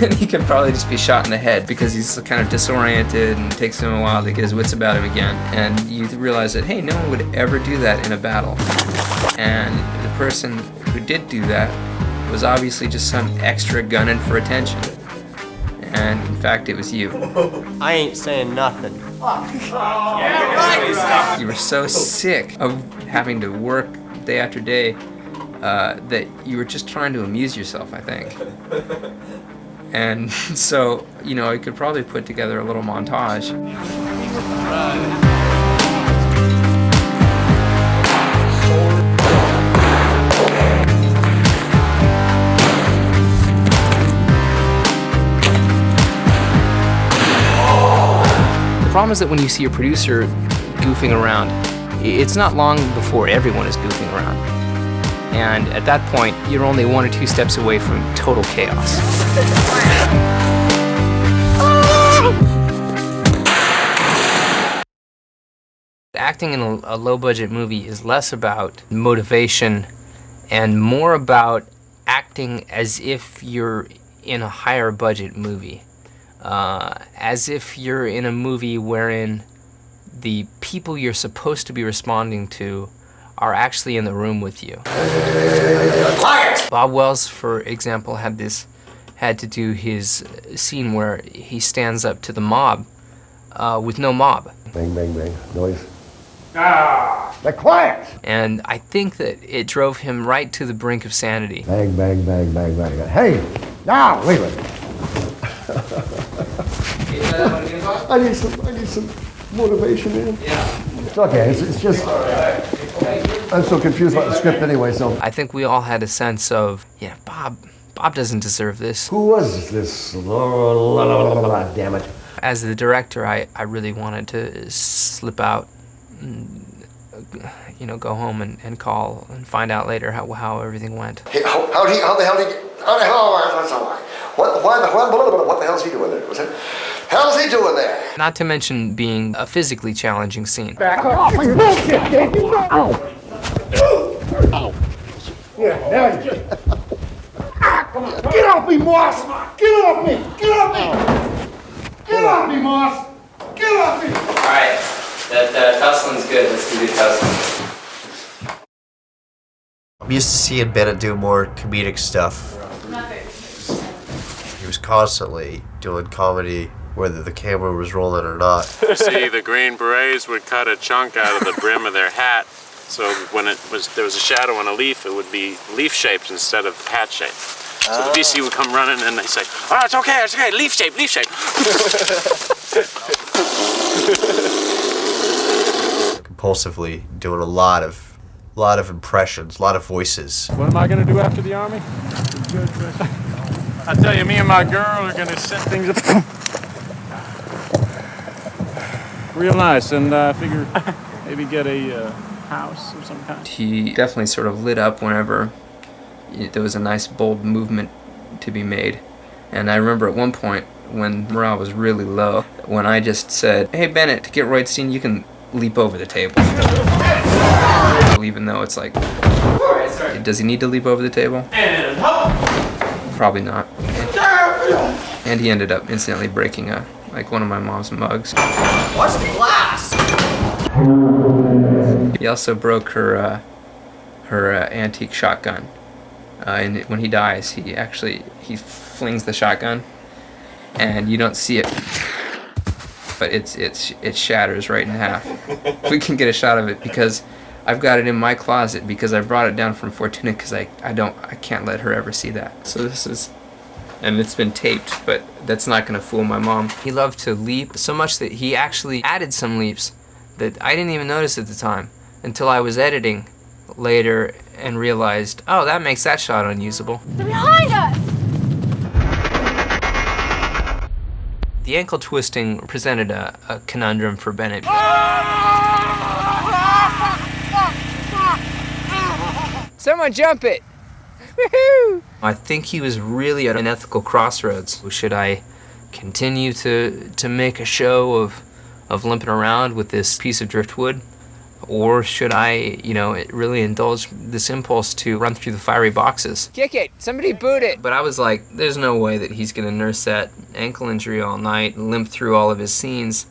Speaker 1: And he can probably just be shot in the head because he's kind of disoriented and it takes him a while to get his wits about him again. And you realize that, hey, no one would ever do that in a battle. And the person who did do that was obviously just some extra gunning for attention. And in fact, it was you.
Speaker 17: I ain't saying nothing.
Speaker 1: You were so sick of having to work day after day that you were just trying to amuse yourself, I think. And so, I could probably put together a little montage. The problem is that when you see a producer goofing around, it's not long before everyone is goofing around. And at that point, you're only 1 or 2 steps away from total chaos. Acting in a low-budget movie is less about motivation and more about acting as if you're in a higher-budget movie. As if you're in a movie wherein the people you're supposed to be responding to are actually in the room with you. Quiet! Bob Wells, for example, had to do his scene where he stands up to the mob with no mob.
Speaker 18: Bang, bang, bang. Noise. Ah! They're quiet!
Speaker 1: And I think that it drove him right to the brink of sanity.
Speaker 18: Bang, bang, bang, bang, bang. Hey! Now! Wait a minute. I need some motivation in. Yeah. It's okay. It's just I'm so confused about the script anyway. So
Speaker 1: I think we all had a sense of, Bob doesn't deserve this.
Speaker 18: Who was this? Damn it.
Speaker 1: As the director, I really wanted to slip out, and, go home and call and find out later how everything went.
Speaker 18: Hey, what the hell is he doing there? Hell's he doing there?
Speaker 1: Not to mention being a physically challenging scene.
Speaker 18: Back off my bullshit, Dave. Ow. Ow. Yeah, now you come on. Get off me, Moss! Get off me! Get off me! Get off me, Moss! Get off me!
Speaker 1: Alright, that tussling's good. Let's do the tussling.
Speaker 2: I'm used to seeing Bennett do more comedic stuff. He was constantly doing comedy, whether the camera was rolling or not.
Speaker 3: See, the Green Berets would cut a chunk out of the brim of their hat, so when there was a shadow on a leaf, it would be leaf-shaped instead of hat-shaped. So the VC would come running and they'd say, "Oh, it's okay, leaf shape."
Speaker 2: compulsively doing a lot of impressions, a lot of voices.
Speaker 19: What am I going to do after the Army? I tell you, me and my girl are going to set things up real nice, and I figure maybe get a house of some kind.
Speaker 1: He definitely sort of lit up whenever there was a nice bold movement to be made. And I remember at one point when morale was really low, when I just said, "Hey Bennett, to get Roydstein, you can leap over the table." Even though it's like, does he need to leap over the table? Probably not. And he ended up incidentally breaking one of my mom's mugs.
Speaker 18: Watch the glass!
Speaker 1: He also broke her antique shotgun. And when he dies, he flings the shotgun, and you don't see it, but it shatters right in half. We can get a shot of it because I've got it in my closet because I brought it down from Fortuna because I can't let her ever see that. So this is, and it's been taped, but that's not gonna fool my mom. He loved to leap so much that he actually added some leaps that I didn't even notice at the time until I was editing later and realized, oh, that makes that shot unusable.
Speaker 8: They're behind us!
Speaker 1: The ankle twisting presented a conundrum for Bennett.
Speaker 15: Someone jump it! Woohoo!
Speaker 1: I think he was really at an ethical crossroads. Should I continue to make a show of limping around with this piece of driftwood? Or should I, really indulge this impulse to run through the fiery boxes?
Speaker 15: Kick it! Somebody boot it!
Speaker 1: But I was like, there's no way that he's gonna nurse that ankle injury all night and limp through all of his scenes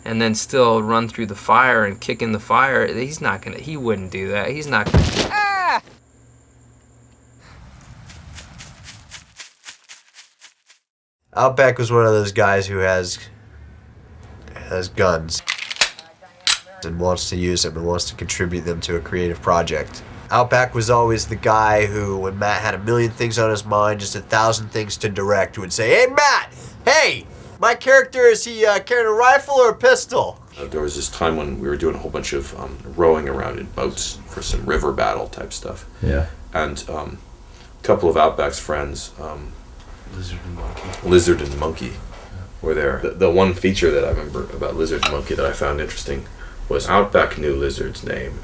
Speaker 1: and then still run through the fire and kick in the fire. He wouldn't do that. He's not gonna.
Speaker 15: Ah!
Speaker 2: Outback was one of those guys who has guns and wants to use them and wants to contribute them to a creative project. Outback was always the guy who, when Matt had a million things on his mind, just 1,000 things to direct, would say, "Hey Matt, hey, my character, is he carrying a rifle or a pistol?"
Speaker 10: There was this time when we were doing a whole bunch of rowing around in boats for some river battle type stuff.
Speaker 9: Yeah.
Speaker 10: And a couple of Outback's friends, Lizard and Monkey, were there. The one feature that I remember about Lizard and Monkey that I found interesting was Outback knew Lizard's name,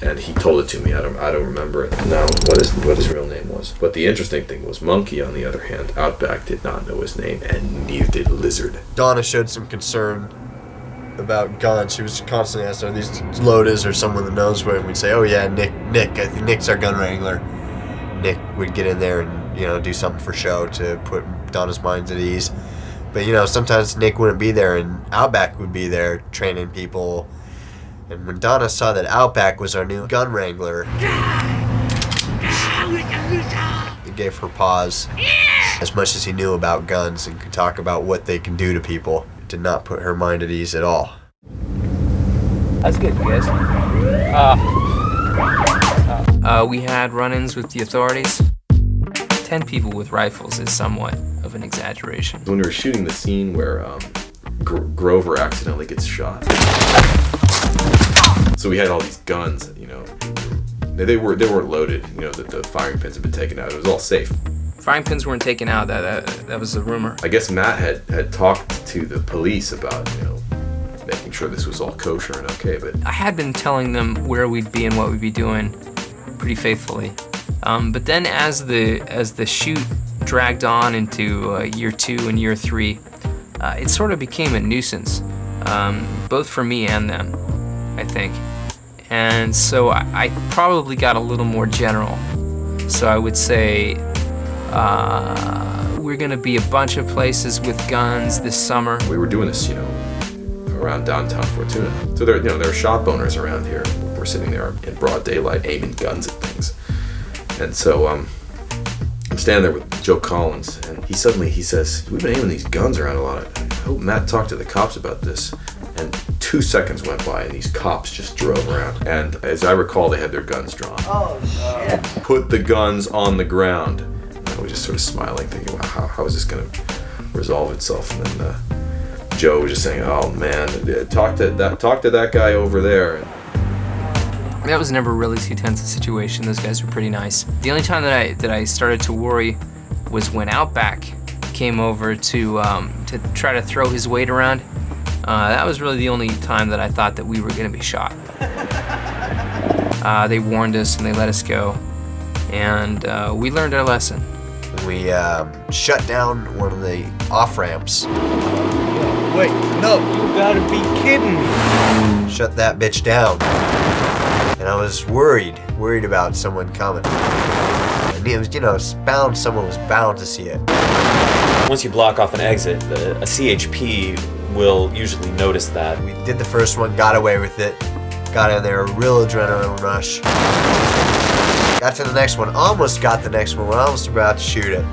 Speaker 10: and he told it to me. I don't remember it now what his real name was. But the interesting thing was Monkey, on the other hand, Outback did not know his name, and neither did Lizard.
Speaker 2: Donna showed some concern about guns. She was constantly asking, "Are these loaders or someone that knows where?" And we'd say, "Oh yeah, Nick. I think Nick's our gun wrangler." Nick would get in there and do something for show to put Donna's mind at ease. But sometimes Nick wouldn't be there and Outback would be there training people. And when Donna saw that Outback was our new gun wrangler, it gave her pause. As much as he knew about guns and could talk about what they can do to people, it did not put her mind at ease at all.
Speaker 15: That's good, guys.
Speaker 1: We had run-ins with the authorities. 10 people with rifles is somewhat of an exaggeration.
Speaker 10: When we were shooting the scene where Grover accidentally gets shot, so we had all these guns. They weren't loaded. The firing pins had been taken out. It was all safe.
Speaker 1: Firing pins weren't taken out. That was a rumor.
Speaker 10: I guess Matt had talked to the police about making sure this was all kosher and okay. But
Speaker 1: I had been telling them where we'd be and what we'd be doing pretty faithfully. But then as the shoot dragged on into year 2 and year 3, it sort of became a nuisance, both for me and them, I think. And so I probably got a little more general. So I would say we're gonna be a bunch of places with guns this summer.
Speaker 10: We were doing this, around downtown Fortuna. So there are shop owners around here. We're sitting there in broad daylight aiming guns at things. And so I'm standing there with Joe Collins, and he says, "We've been aiming these guns around a lot. I hope Matt talked to the cops about this." And 2 seconds went by, and these cops just drove around. And as I recall, they had their guns drawn.
Speaker 18: Oh, shit.
Speaker 10: Put the guns on the ground. And I was just sort of smiling, thinking, wow, how is this going to resolve itself? And then Joe was just saying, "Oh man, talk to that guy over there."
Speaker 1: That was never really too tense a situation. Those guys were pretty nice. The only time that I started to worry was when Outback came over to try to throw his weight around. That was really the only time that I thought that we were going to be shot. They warned us and they let us go, and we learned our lesson.
Speaker 2: We shut down one of the off-ramps.
Speaker 18: Wait, no, you gotta be kidding me.
Speaker 2: Shut that bitch down. And I was worried about someone coming. And it was, someone was bound to see it.
Speaker 12: Once you block off an exit, a CHP will usually notice that.
Speaker 2: We did the first one, got away with it, got in there, a real adrenaline rush. Got to the next one, almost got the next one, when I was about to shoot it.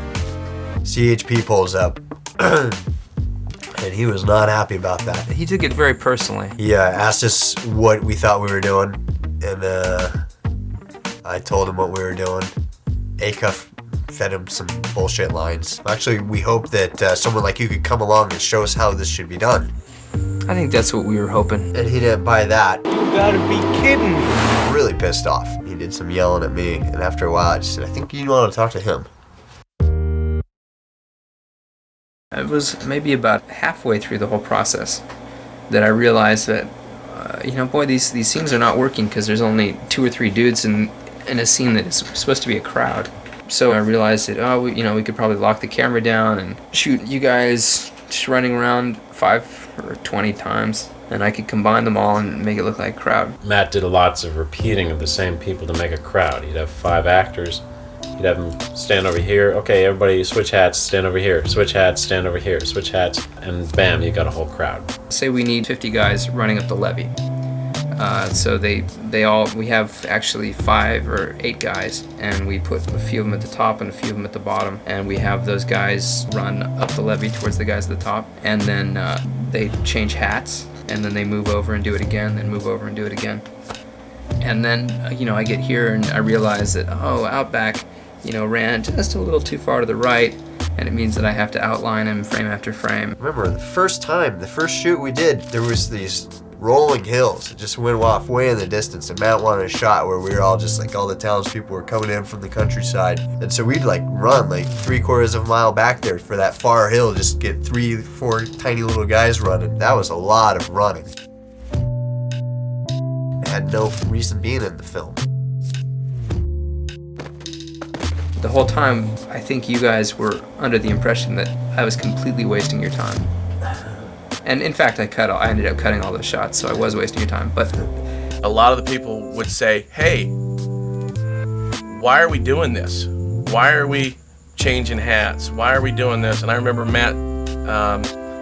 Speaker 2: CHP pulls up. And he was not happy about that.
Speaker 1: He took it very personally.
Speaker 2: He asked us what we thought we were doing, and I told him what we were doing. Acuff fed him some bullshit lines. Actually, we hope that someone like you could come along and show us how this should be done.
Speaker 1: I think that's what we were hoping.
Speaker 2: And he didn't buy that.
Speaker 18: You gotta be kidding me.
Speaker 2: Really pissed off. He did some yelling at me, and after a while I just said, I think you want to talk to him.
Speaker 1: It was maybe about halfway through the whole process that I realized that, these scenes are not working because there's only 2 or 3 dudes in a scene that is supposed to be a crowd. So I realized that, we could probably lock the camera down and shoot you guys just running around 5 or 20 times, and I could combine them all and make it look like a crowd.
Speaker 3: Matt did lots of repeating of the same people to make a crowd. He'd have 5 actors. He'd have them stand over here. Okay, everybody switch hats, stand over here. Switch hats, stand over here. Switch hats, and bam, you got a whole crowd.
Speaker 1: Say we need 50 guys running up the levee. So we have actually 5 or 8 guys, and we put a few of them at the top and a few of them at the bottom, and we have those guys run up the levee towards the guys at the top, and then they change hats, and then they move over and do it again, then move over and do it again. And then, I get here and I realize that, Outback, ran just a little too far to the right, and it means that I have to outline him frame after frame.
Speaker 2: Remember, the first shoot we did, there was these rolling hills. It just went off way in the distance, and Matt wanted a shot where we were all just all the townspeople were coming in from the countryside. And so we'd run 3/4 of a mile back there for that far hill, just get 3, 4 tiny little guys running. That was a lot of running. It had no reason being in the film.
Speaker 1: The whole time, I think you guys were under the impression that I was completely wasting your time. And in fact, I ended up cutting all those shots, so I was wasting your time. But
Speaker 20: a lot of the people would say, "Hey, why are we doing this? Why are we changing hats? Why are we doing this?" And I remember Matt,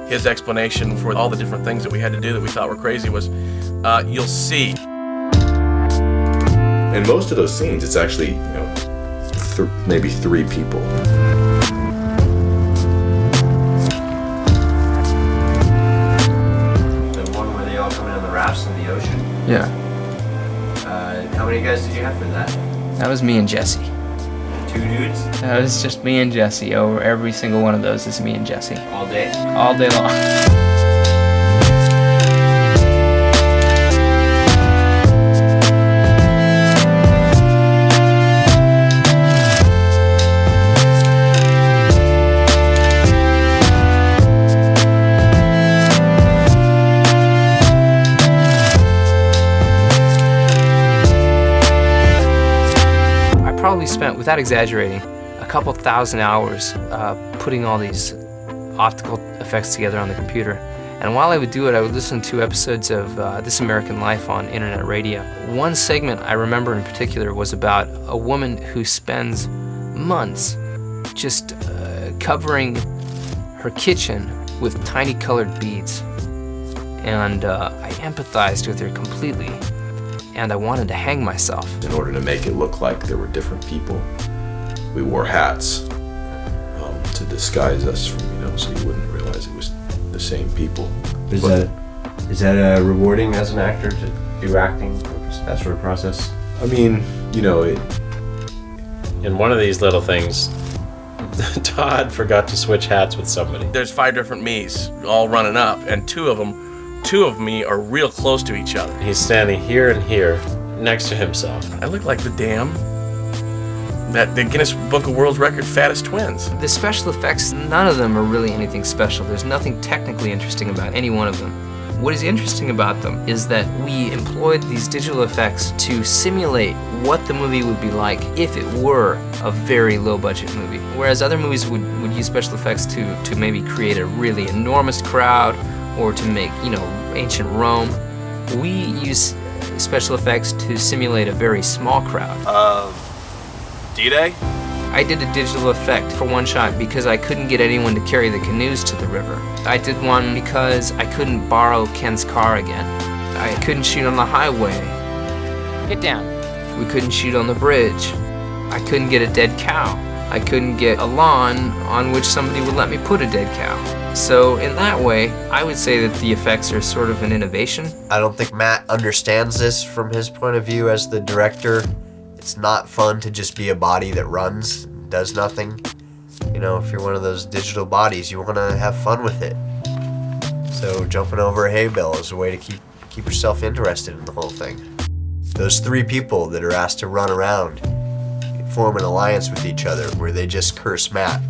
Speaker 20: his explanation for all the different things that we had to do that we thought were crazy was, "You'll see."
Speaker 10: In most of those scenes, it's actually maybe 3 people.
Speaker 7: In the ocean?
Speaker 1: Yeah.
Speaker 7: How many guys did you have for that?
Speaker 1: That was me and Jesse.
Speaker 7: 2 dudes?
Speaker 1: That was just me and Jesse. Over every single one of those is me and Jesse.
Speaker 7: All day?
Speaker 1: All day long. Probably spent, without exaggerating, a couple thousand hours putting all these optical effects together on the computer. And while I would do it, I would listen to episodes of This American Life on internet radio. One segment I remember in particular was about a woman who spends months just covering her kitchen with tiny colored beads. And I empathized with her completely. And I wanted to hang myself.
Speaker 10: In order to make it look like there were different people, we wore hats to disguise us from, so you wouldn't realize it was the same people.
Speaker 7: Is that rewarding as an actor to do acting, that sort of process?
Speaker 10: I mean,
Speaker 3: in one of these little things, Todd forgot to switch hats with somebody.
Speaker 20: There's 5 different me's all running up, and two of me are real close to each other.
Speaker 3: He's standing here and here next to himself.
Speaker 20: I look like the Guinness Book of World Record fattest twins.
Speaker 1: The special effects, none of them are really anything special. There's nothing technically interesting about any one of them. What is interesting about them is that we employed these digital effects to simulate what the movie would be like if it were a very low-budget movie. Whereas other movies would use special effects to maybe create a really enormous crowd or to make, ancient Rome. We use special effects to simulate a very small crowd.
Speaker 20: D-Day?
Speaker 1: I did a digital effect for one shot because I couldn't get anyone to carry the canoes to the river. I did one because I couldn't borrow Ken's car again. I couldn't shoot on the highway.
Speaker 5: Get down.
Speaker 1: We couldn't shoot on the bridge. I couldn't get a dead cow. I couldn't get a lawn on which somebody would let me put a dead cow. So in that way, I would say that the effects are sort of an innovation.
Speaker 2: I don't think Matt understands this from his point of view as the director. It's not fun to just be a body that runs, does nothing. If you're one of those digital bodies, you want to have fun with it. So jumping over a hay bale is a way to keep yourself interested in the whole thing. Those 3 people that are asked to run around form an alliance with each other where they just curse Matt,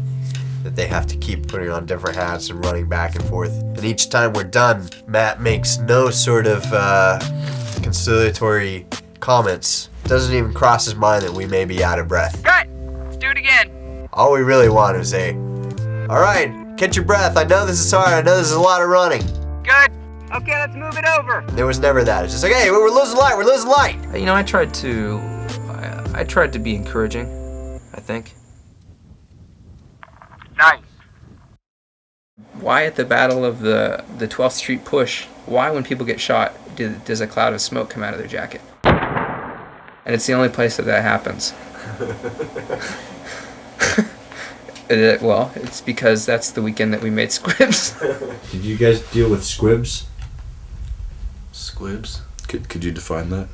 Speaker 2: that they have to keep putting on different hats and running back and forth. And each time we're done, Matt makes no sort of conciliatory comments. Doesn't even cross his mind that we may be out of breath.
Speaker 5: Cut! Let's do it again.
Speaker 2: All we really want is all right, catch your breath. I know this is hard. I know this is a lot of running.
Speaker 5: Good. Okay, let's move it over.
Speaker 2: There was never that. It's just like, hey, we're losing light. We're losing light.
Speaker 1: I tried to be encouraging, I think.
Speaker 5: Nice.
Speaker 1: Why at the Battle of the 12th Street Push, why when people get shot does a cloud of smoke come out of their jacket? And it's the only place that happens. Well, it's because that's the weekend that we made squibs.
Speaker 9: Did you guys deal with squibs?
Speaker 10: Squibs? Could you define that?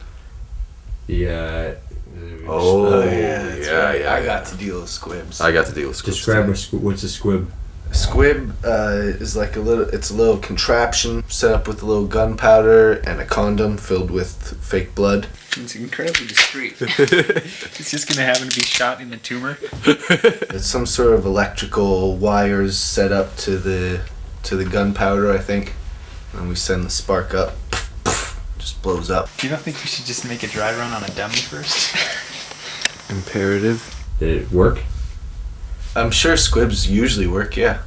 Speaker 9: Yeah.
Speaker 10: Yeah.
Speaker 13: I got to deal with squibs.
Speaker 10: I got to deal with squibs.
Speaker 9: Describe what's a squib?
Speaker 13: A squib is like a little contraption set up with a little gunpowder and a condom filled with fake blood.
Speaker 1: It's incredibly discreet.
Speaker 15: It's just gonna happen to be shot in the tumor.
Speaker 13: It's some sort of electrical wires set up to the gunpowder, I think. And we send the spark up. Just blows up.
Speaker 15: You don't think we should just make a dry run on a dummy first?
Speaker 13: Imperative.
Speaker 9: Did it work?
Speaker 13: I'm sure squibs usually work, yeah.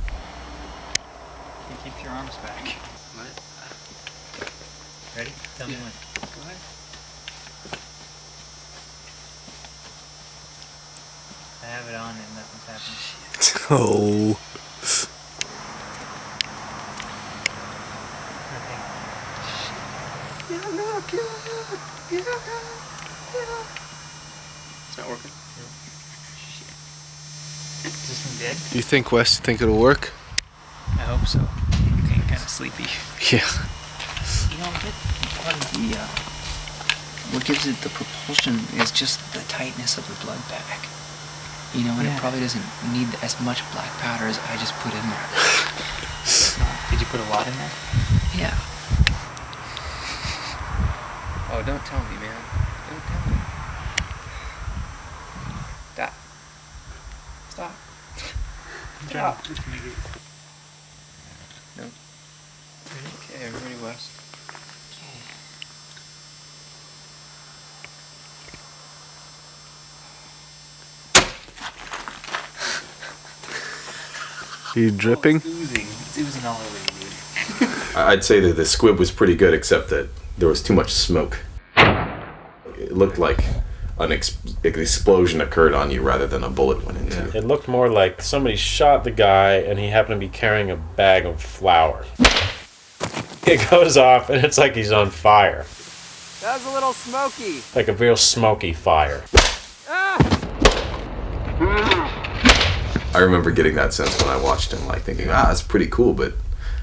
Speaker 15: You keep your arms back. What? Ready? Tell me when. Go ahead. I have it on and nothing's happening.
Speaker 13: Oh.
Speaker 15: It's not working. Is this thing dead?
Speaker 13: You think, Wes, it'll work?
Speaker 15: I hope so. I'm getting kind of sleepy.
Speaker 13: Yeah.
Speaker 1: What gives it the propulsion is just the tightness of the blood bag. And it probably doesn't need as much black powder as I just put in there.
Speaker 15: Did you put a lot in there?
Speaker 1: Yeah. Oh, don't tell me, man. Don't tell me. Stop. Stop. Stop. No. Okay, everybody West.
Speaker 13: Are you dripping?
Speaker 15: It's oozing. It's oozing all over you, dude.
Speaker 10: I'd say that the squib was pretty good, except that there was too much smoke. It looked like an explosion occurred on you rather than a bullet went into you.
Speaker 3: It looked more like somebody shot the guy and he happened to be carrying a bag of flour. It goes off and it's like he's on fire.
Speaker 5: That was a little smoky.
Speaker 3: Like a real smoky fire.
Speaker 10: I remember getting that sense when I watched him, like thinking, that's pretty cool, but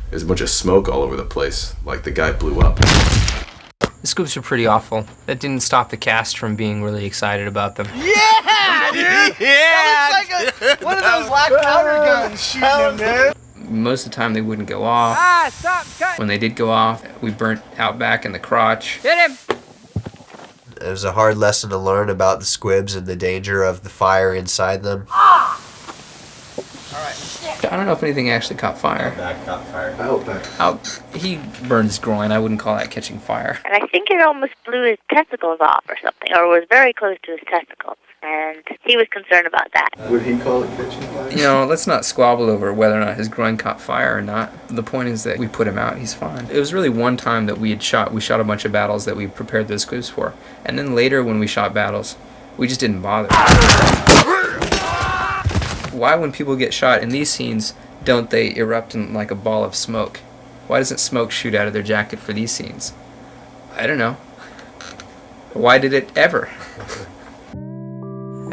Speaker 10: there's a bunch of smoke all over the place. Like the guy blew up.
Speaker 1: The squibs were pretty awful. That didn't stop the cast from being really excited about them.
Speaker 5: Yeah!
Speaker 18: Yeah, dude! That looks like one of those black powder guns shooting him, dude.
Speaker 1: Most of the time they wouldn't go off.
Speaker 18: Stop, cut!
Speaker 1: When they did go off, we burnt out back in the crotch.
Speaker 18: Hit him!
Speaker 2: It was a hard lesson to learn about the squibs and the danger of the fire inside them.
Speaker 1: I don't know if anything actually caught fire.
Speaker 10: That caught fire. I hope that.
Speaker 1: He burned his groin. I wouldn't call that catching fire.
Speaker 11: And I think it almost blew his testicles off or something, or was very close to his testicles. And he was concerned about that.
Speaker 10: Would he call it catching fire?
Speaker 1: You know, let's not squabble over whether or not his groin caught fire or not. The point is that we put him out. He's fine. It was really one time that we shot a bunch of battles that we prepared those squibs for. And then later when we shot battles, we just didn't bother. Why, when people get shot in these scenes, don't they erupt in like a ball of smoke? Why doesn't smoke shoot out of their jacket for these scenes? I don't know. Why did it ever?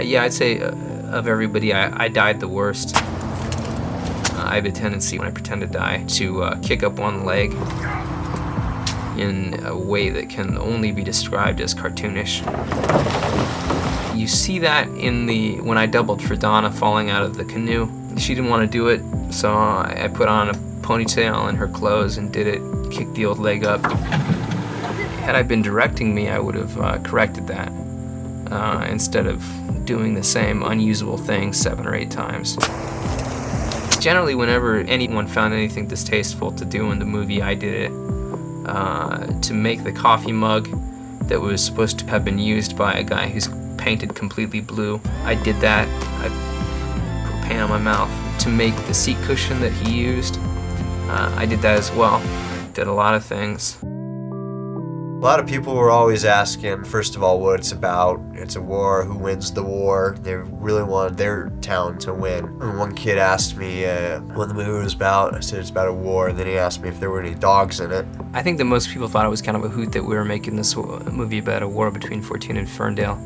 Speaker 1: Yeah, I'd say of everybody, I died the worst. I have a tendency when I pretend to die to kick up one leg in a way that can only be described as cartoonish. You see that when I doubled for Donna falling out of the canoe. She didn't want to do it, so I put on a ponytail and her clothes and did it, kicked the old leg up. Had I been directing me, I would have corrected that instead of doing the same unusable thing 7 or 8 times. Generally, whenever anyone found anything distasteful to do in the movie, I did it. To make the coffee mug that was supposed to have been used by a guy who's painted completely blue, I did that. I put paint on my mouth. To make the seat cushion that he used, I did that as well. Did a lot of things.
Speaker 2: A lot of people were always asking, first of all, what it's about. It's a war, who wins the war? They really wanted their town to win. And one kid asked me what the movie was about. I said it's about a war, and then he asked me if there were any dogs in it.
Speaker 1: I think that most people thought it was kind of a hoot that we were making this movie about a war between Fortuna and Ferndale.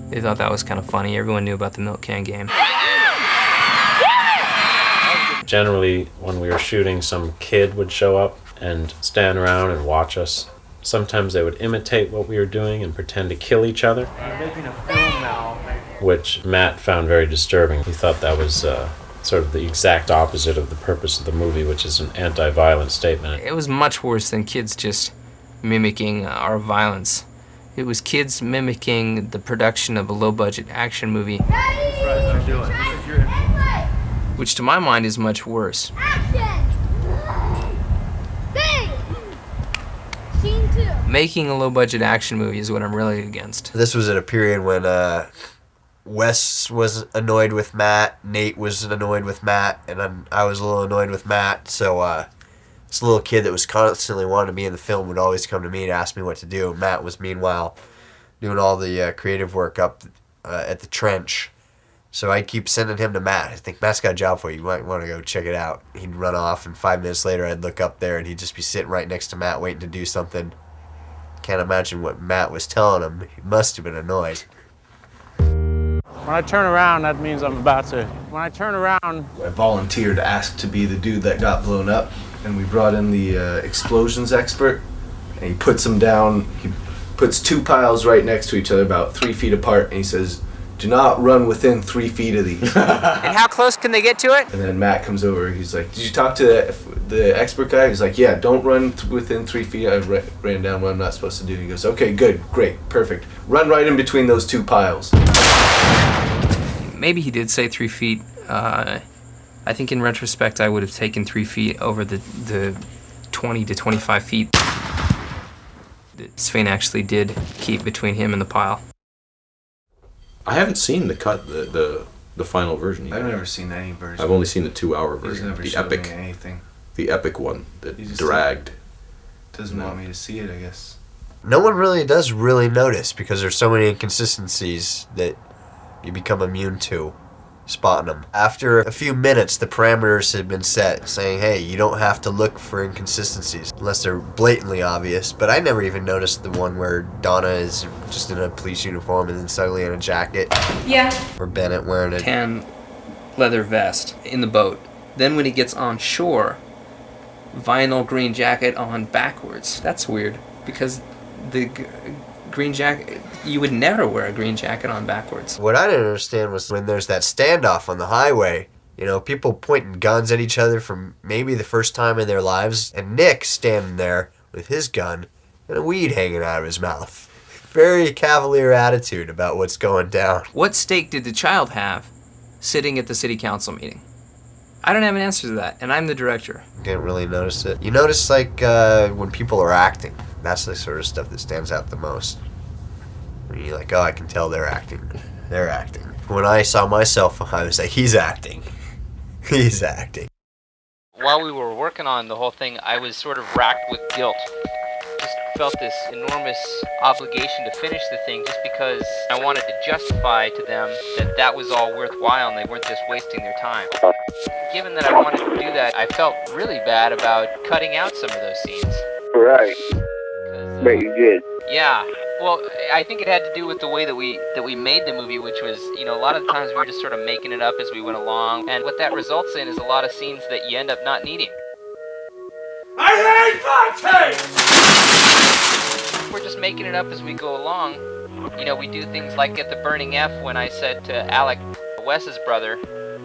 Speaker 1: They thought that was kind of funny. Everyone knew about the milk can game.
Speaker 3: Generally, when we were shooting, some kid would show up and stand around and watch us. Sometimes they would imitate what we were doing and pretend to kill each other.
Speaker 4: We're making a film now.
Speaker 3: Which Matt found very disturbing. He thought that was sort of the exact opposite of the purpose of the movie, which is an anti-violent statement.
Speaker 1: It was much worse than kids just mimicking our violence. It was kids mimicking the production of a low-budget action movie, which to my mind is much worse. Making a low-budget action movie is what I'm really against.
Speaker 2: This was at a period when Wes was annoyed with Matt, Nate was annoyed with Matt, and I was a little annoyed with Matt. So this little kid that was constantly wanting to be in the film would always come to me to ask me what to do. Matt was meanwhile doing all the creative work up at the trench. So I'd keep sending him to Matt. I think, Matt's got a job for you. You might want to go check it out. He'd run off, and 5 minutes later I'd look up there and he'd just be sitting right next to Matt waiting to do something. Can't imagine what Matt was telling him. He must have been annoyed.
Speaker 19: When I turn around, that means I'm about to. When I turn around,
Speaker 13: I volunteered to ask to be the dude that got blown up, and we brought in the explosions expert, and he puts them down. He puts 2 piles right next to each other, about 3 feet apart, and he says, "Do not run within 3 feet of these."
Speaker 5: And how close can they get to it?
Speaker 13: And then Matt comes over. He's like, "Did you talk to the expert guy?" He's like, "Yeah, don't run within 3 feet. I ran down what I'm not supposed to do." He goes, "Okay, good, great, perfect. Run right in between those 2 piles."
Speaker 1: Maybe he did say 3 feet. I think in retrospect I would have taken 3 feet over the 20 to 25 feet that Svein actually did keep between him and the pile.
Speaker 10: I haven't seen the cut, the final version either.
Speaker 13: I've never seen any version.
Speaker 10: I've only seen the 2-hour
Speaker 13: He's
Speaker 10: version,
Speaker 13: never
Speaker 10: the
Speaker 13: showed
Speaker 10: epic,
Speaker 13: me anything.
Speaker 10: the epic one that
Speaker 13: He just
Speaker 10: dragged.
Speaker 13: Doesn't want me to see it, I guess.
Speaker 2: No one really does notice because there's so many inconsistencies that you become immune to spotting them. After a few minutes, the parameters had been set saying, hey, you don't have to look for inconsistencies unless they're blatantly obvious. But I never even noticed the one where Donna is just in a police uniform and then suddenly in a jacket.
Speaker 8: Yeah.
Speaker 2: Or Bennett wearing a
Speaker 1: tan leather vest in the boat. Then when he gets on shore, vinyl green jacket on backwards. That's weird because the green jacket. You would never wear a green jacket on backwards.
Speaker 2: What I didn't understand was when there's that standoff on the highway, you know, people pointing guns at each other for maybe the first time in their lives, and Nick standing there with his gun and a weed hanging out of his mouth. Very cavalier attitude about what's going down.
Speaker 1: What stake did the child have sitting at the city council meeting? I don't have an answer to that, and I'm the director.
Speaker 2: Didn't really notice it. You notice, like, when people are acting. That's the sort of stuff that stands out the most. When you're like, oh, I can tell they're acting. They're acting. When I saw myself, I was like, he's acting. He's acting.
Speaker 5: While we were working on the whole thing, I was sort of racked with guilt. Just felt this enormous obligation to finish the thing just because I wanted to justify to them that that was all worthwhile and they weren't just wasting their time. Given that I wanted to do that, I felt really bad about cutting out some of those scenes.
Speaker 6: Right. But you did.
Speaker 5: Yeah. Well, I think it had to do with the way that we made the movie, which was, you know, a lot of the times we were just sort of making it up as we went along, and what that results in is a lot of scenes that you end up not needing.
Speaker 18: I hate my tape!
Speaker 5: We're just making it up as we go along. You know, we do things like at the Burning F when I said to Alec, Wes's brother,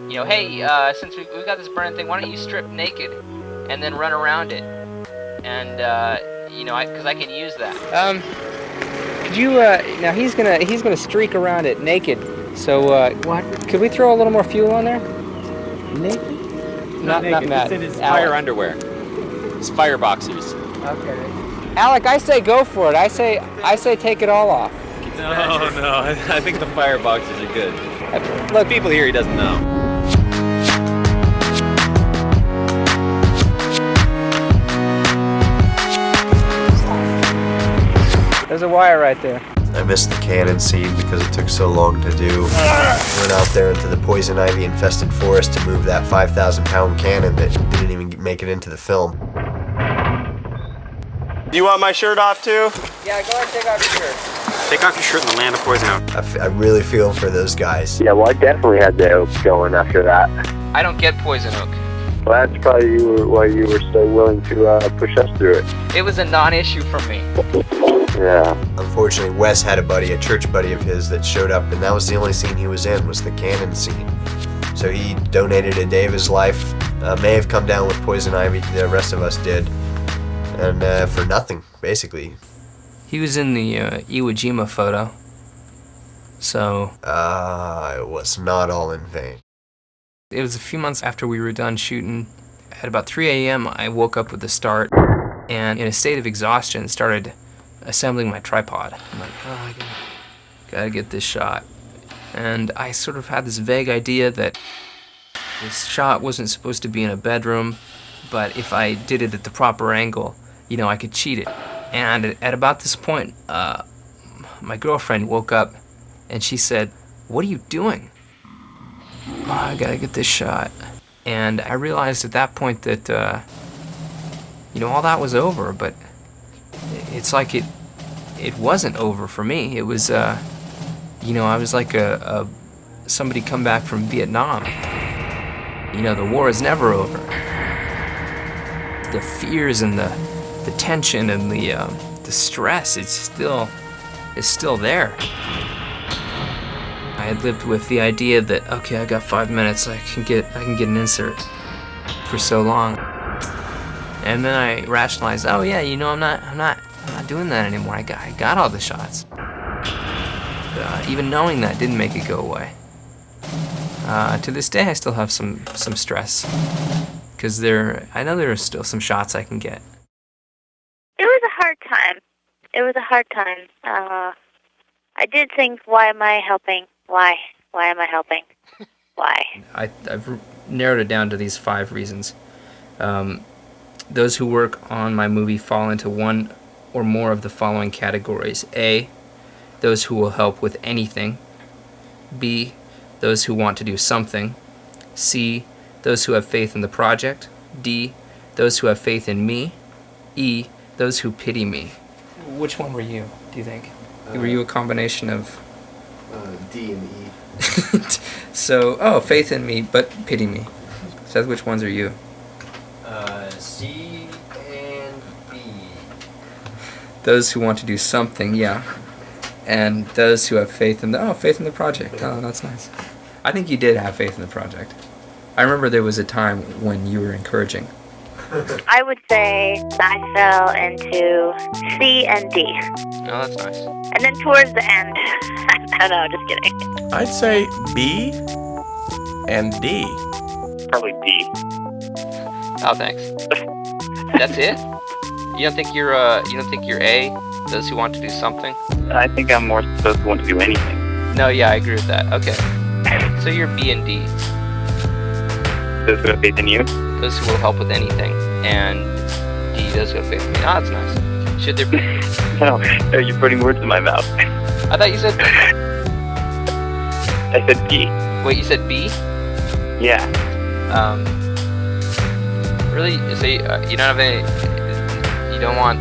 Speaker 5: you know, hey, since we've got this burning thing, why don't you strip naked and then run around it? And, you know, because I can use that.
Speaker 1: Could you, now he's gonna streak around it naked, so, what? Could we throw a little more fuel on there? Naked? Not Matt.
Speaker 21: It's in his fire underwear. His fire boxers.
Speaker 1: Okay. Alec, I say go for it. I say take it all off.
Speaker 21: No, I think the fire boxers are good.
Speaker 1: Look,
Speaker 21: people here he doesn't know.
Speaker 1: There's a wire right there.
Speaker 2: I missed the cannon scene because it took so long to do. Went out there into the poison ivy infested forest to move that 5,000-pound cannon that didn't even make it into the film.
Speaker 17: Do you want my shirt off too?
Speaker 1: Yeah, go ahead and take off your shirt.
Speaker 17: Take off your shirt in the land of poison oak.
Speaker 2: I really feel for those guys.
Speaker 6: Yeah, well, I definitely had the oak going after that.
Speaker 5: I don't get poison oak.
Speaker 6: Well, that's probably why you were so willing to push us through it.
Speaker 5: It was a non-issue for me.
Speaker 6: Yeah.
Speaker 2: Unfortunately, Wes had a church buddy of his that showed up, and that was the only scene he was in, was the cannon scene. So he donated a day of his life, may have come down with poison ivy, the rest of us did, and for nothing, basically.
Speaker 1: He was in the Iwo Jima photo, so...
Speaker 2: it was not all in vain.
Speaker 1: It was a few months after we were done shooting. At about 3 a.m., I woke up with a start, and in a state of exhaustion, started assembling my tripod. I'm like, oh, I gotta get this shot. And I sort of had this vague idea that this shot wasn't supposed to be in a bedroom, but if I did it at the proper angle, you know, I could cheat it. And at about this point, my girlfriend woke up and she said, "What are you doing?" "Oh, I gotta get this shot." And I realized at that point that, you know, all that was over, but it's like it wasn't over for me. It was, you know, I was like somebody come back from Vietnam. You know, the war is never over. The fears and the tension and the stress, it's still there. I had lived with the idea that, okay, I got 5 minutes, I can get an insert for so long. And then I rationalized, oh yeah, you know, I'm not doing that anymore. I got all the shots. Even knowing that didn't make it go away. To this day, I still have some stress, because I know there are still some shots I can get.
Speaker 11: It was a hard time. It was a hard time. I did think, why am I helping? Why am I helping? Why?
Speaker 1: I've narrowed it down to these 5 reasons. Those who work on my movie fall into one or more of the following categories. A, those who will help with anything. B, those who want to do something. C, those who have faith in the project. D, those who have faith in me. E, those who pity me. Which one were you, do you think? Were you a combination of...
Speaker 10: D and E.
Speaker 1: So, faith in me, but pity me. So which ones are you?
Speaker 22: C and B.
Speaker 1: Those who want to do something, yeah. and those who have faith in the project. Oh, that's nice. I think you did have faith in the project. I remember there was a time when you were encouraging.
Speaker 11: I would say I fell into C and D.
Speaker 5: Oh, that's nice.
Speaker 11: And then towards the end, I don't know, just kidding.
Speaker 20: I'd say B and D.
Speaker 6: Probably D.
Speaker 5: Oh, thanks. That's it? You don't think you're A? Those who want to do something?
Speaker 6: I think I'm more supposed to want to do anything.
Speaker 5: No, yeah, I agree with that. Okay. So you're B and D.
Speaker 6: Those who have faith in you?
Speaker 5: Those who will help with anything. And D, those who have faith in me. Oh, that's nice. Should there be...
Speaker 6: No, you're putting words in my mouth.
Speaker 5: I thought you said B.
Speaker 6: I said B.
Speaker 5: Wait, you said B?
Speaker 6: Yeah.
Speaker 5: Really? So you don't have any... You don't want...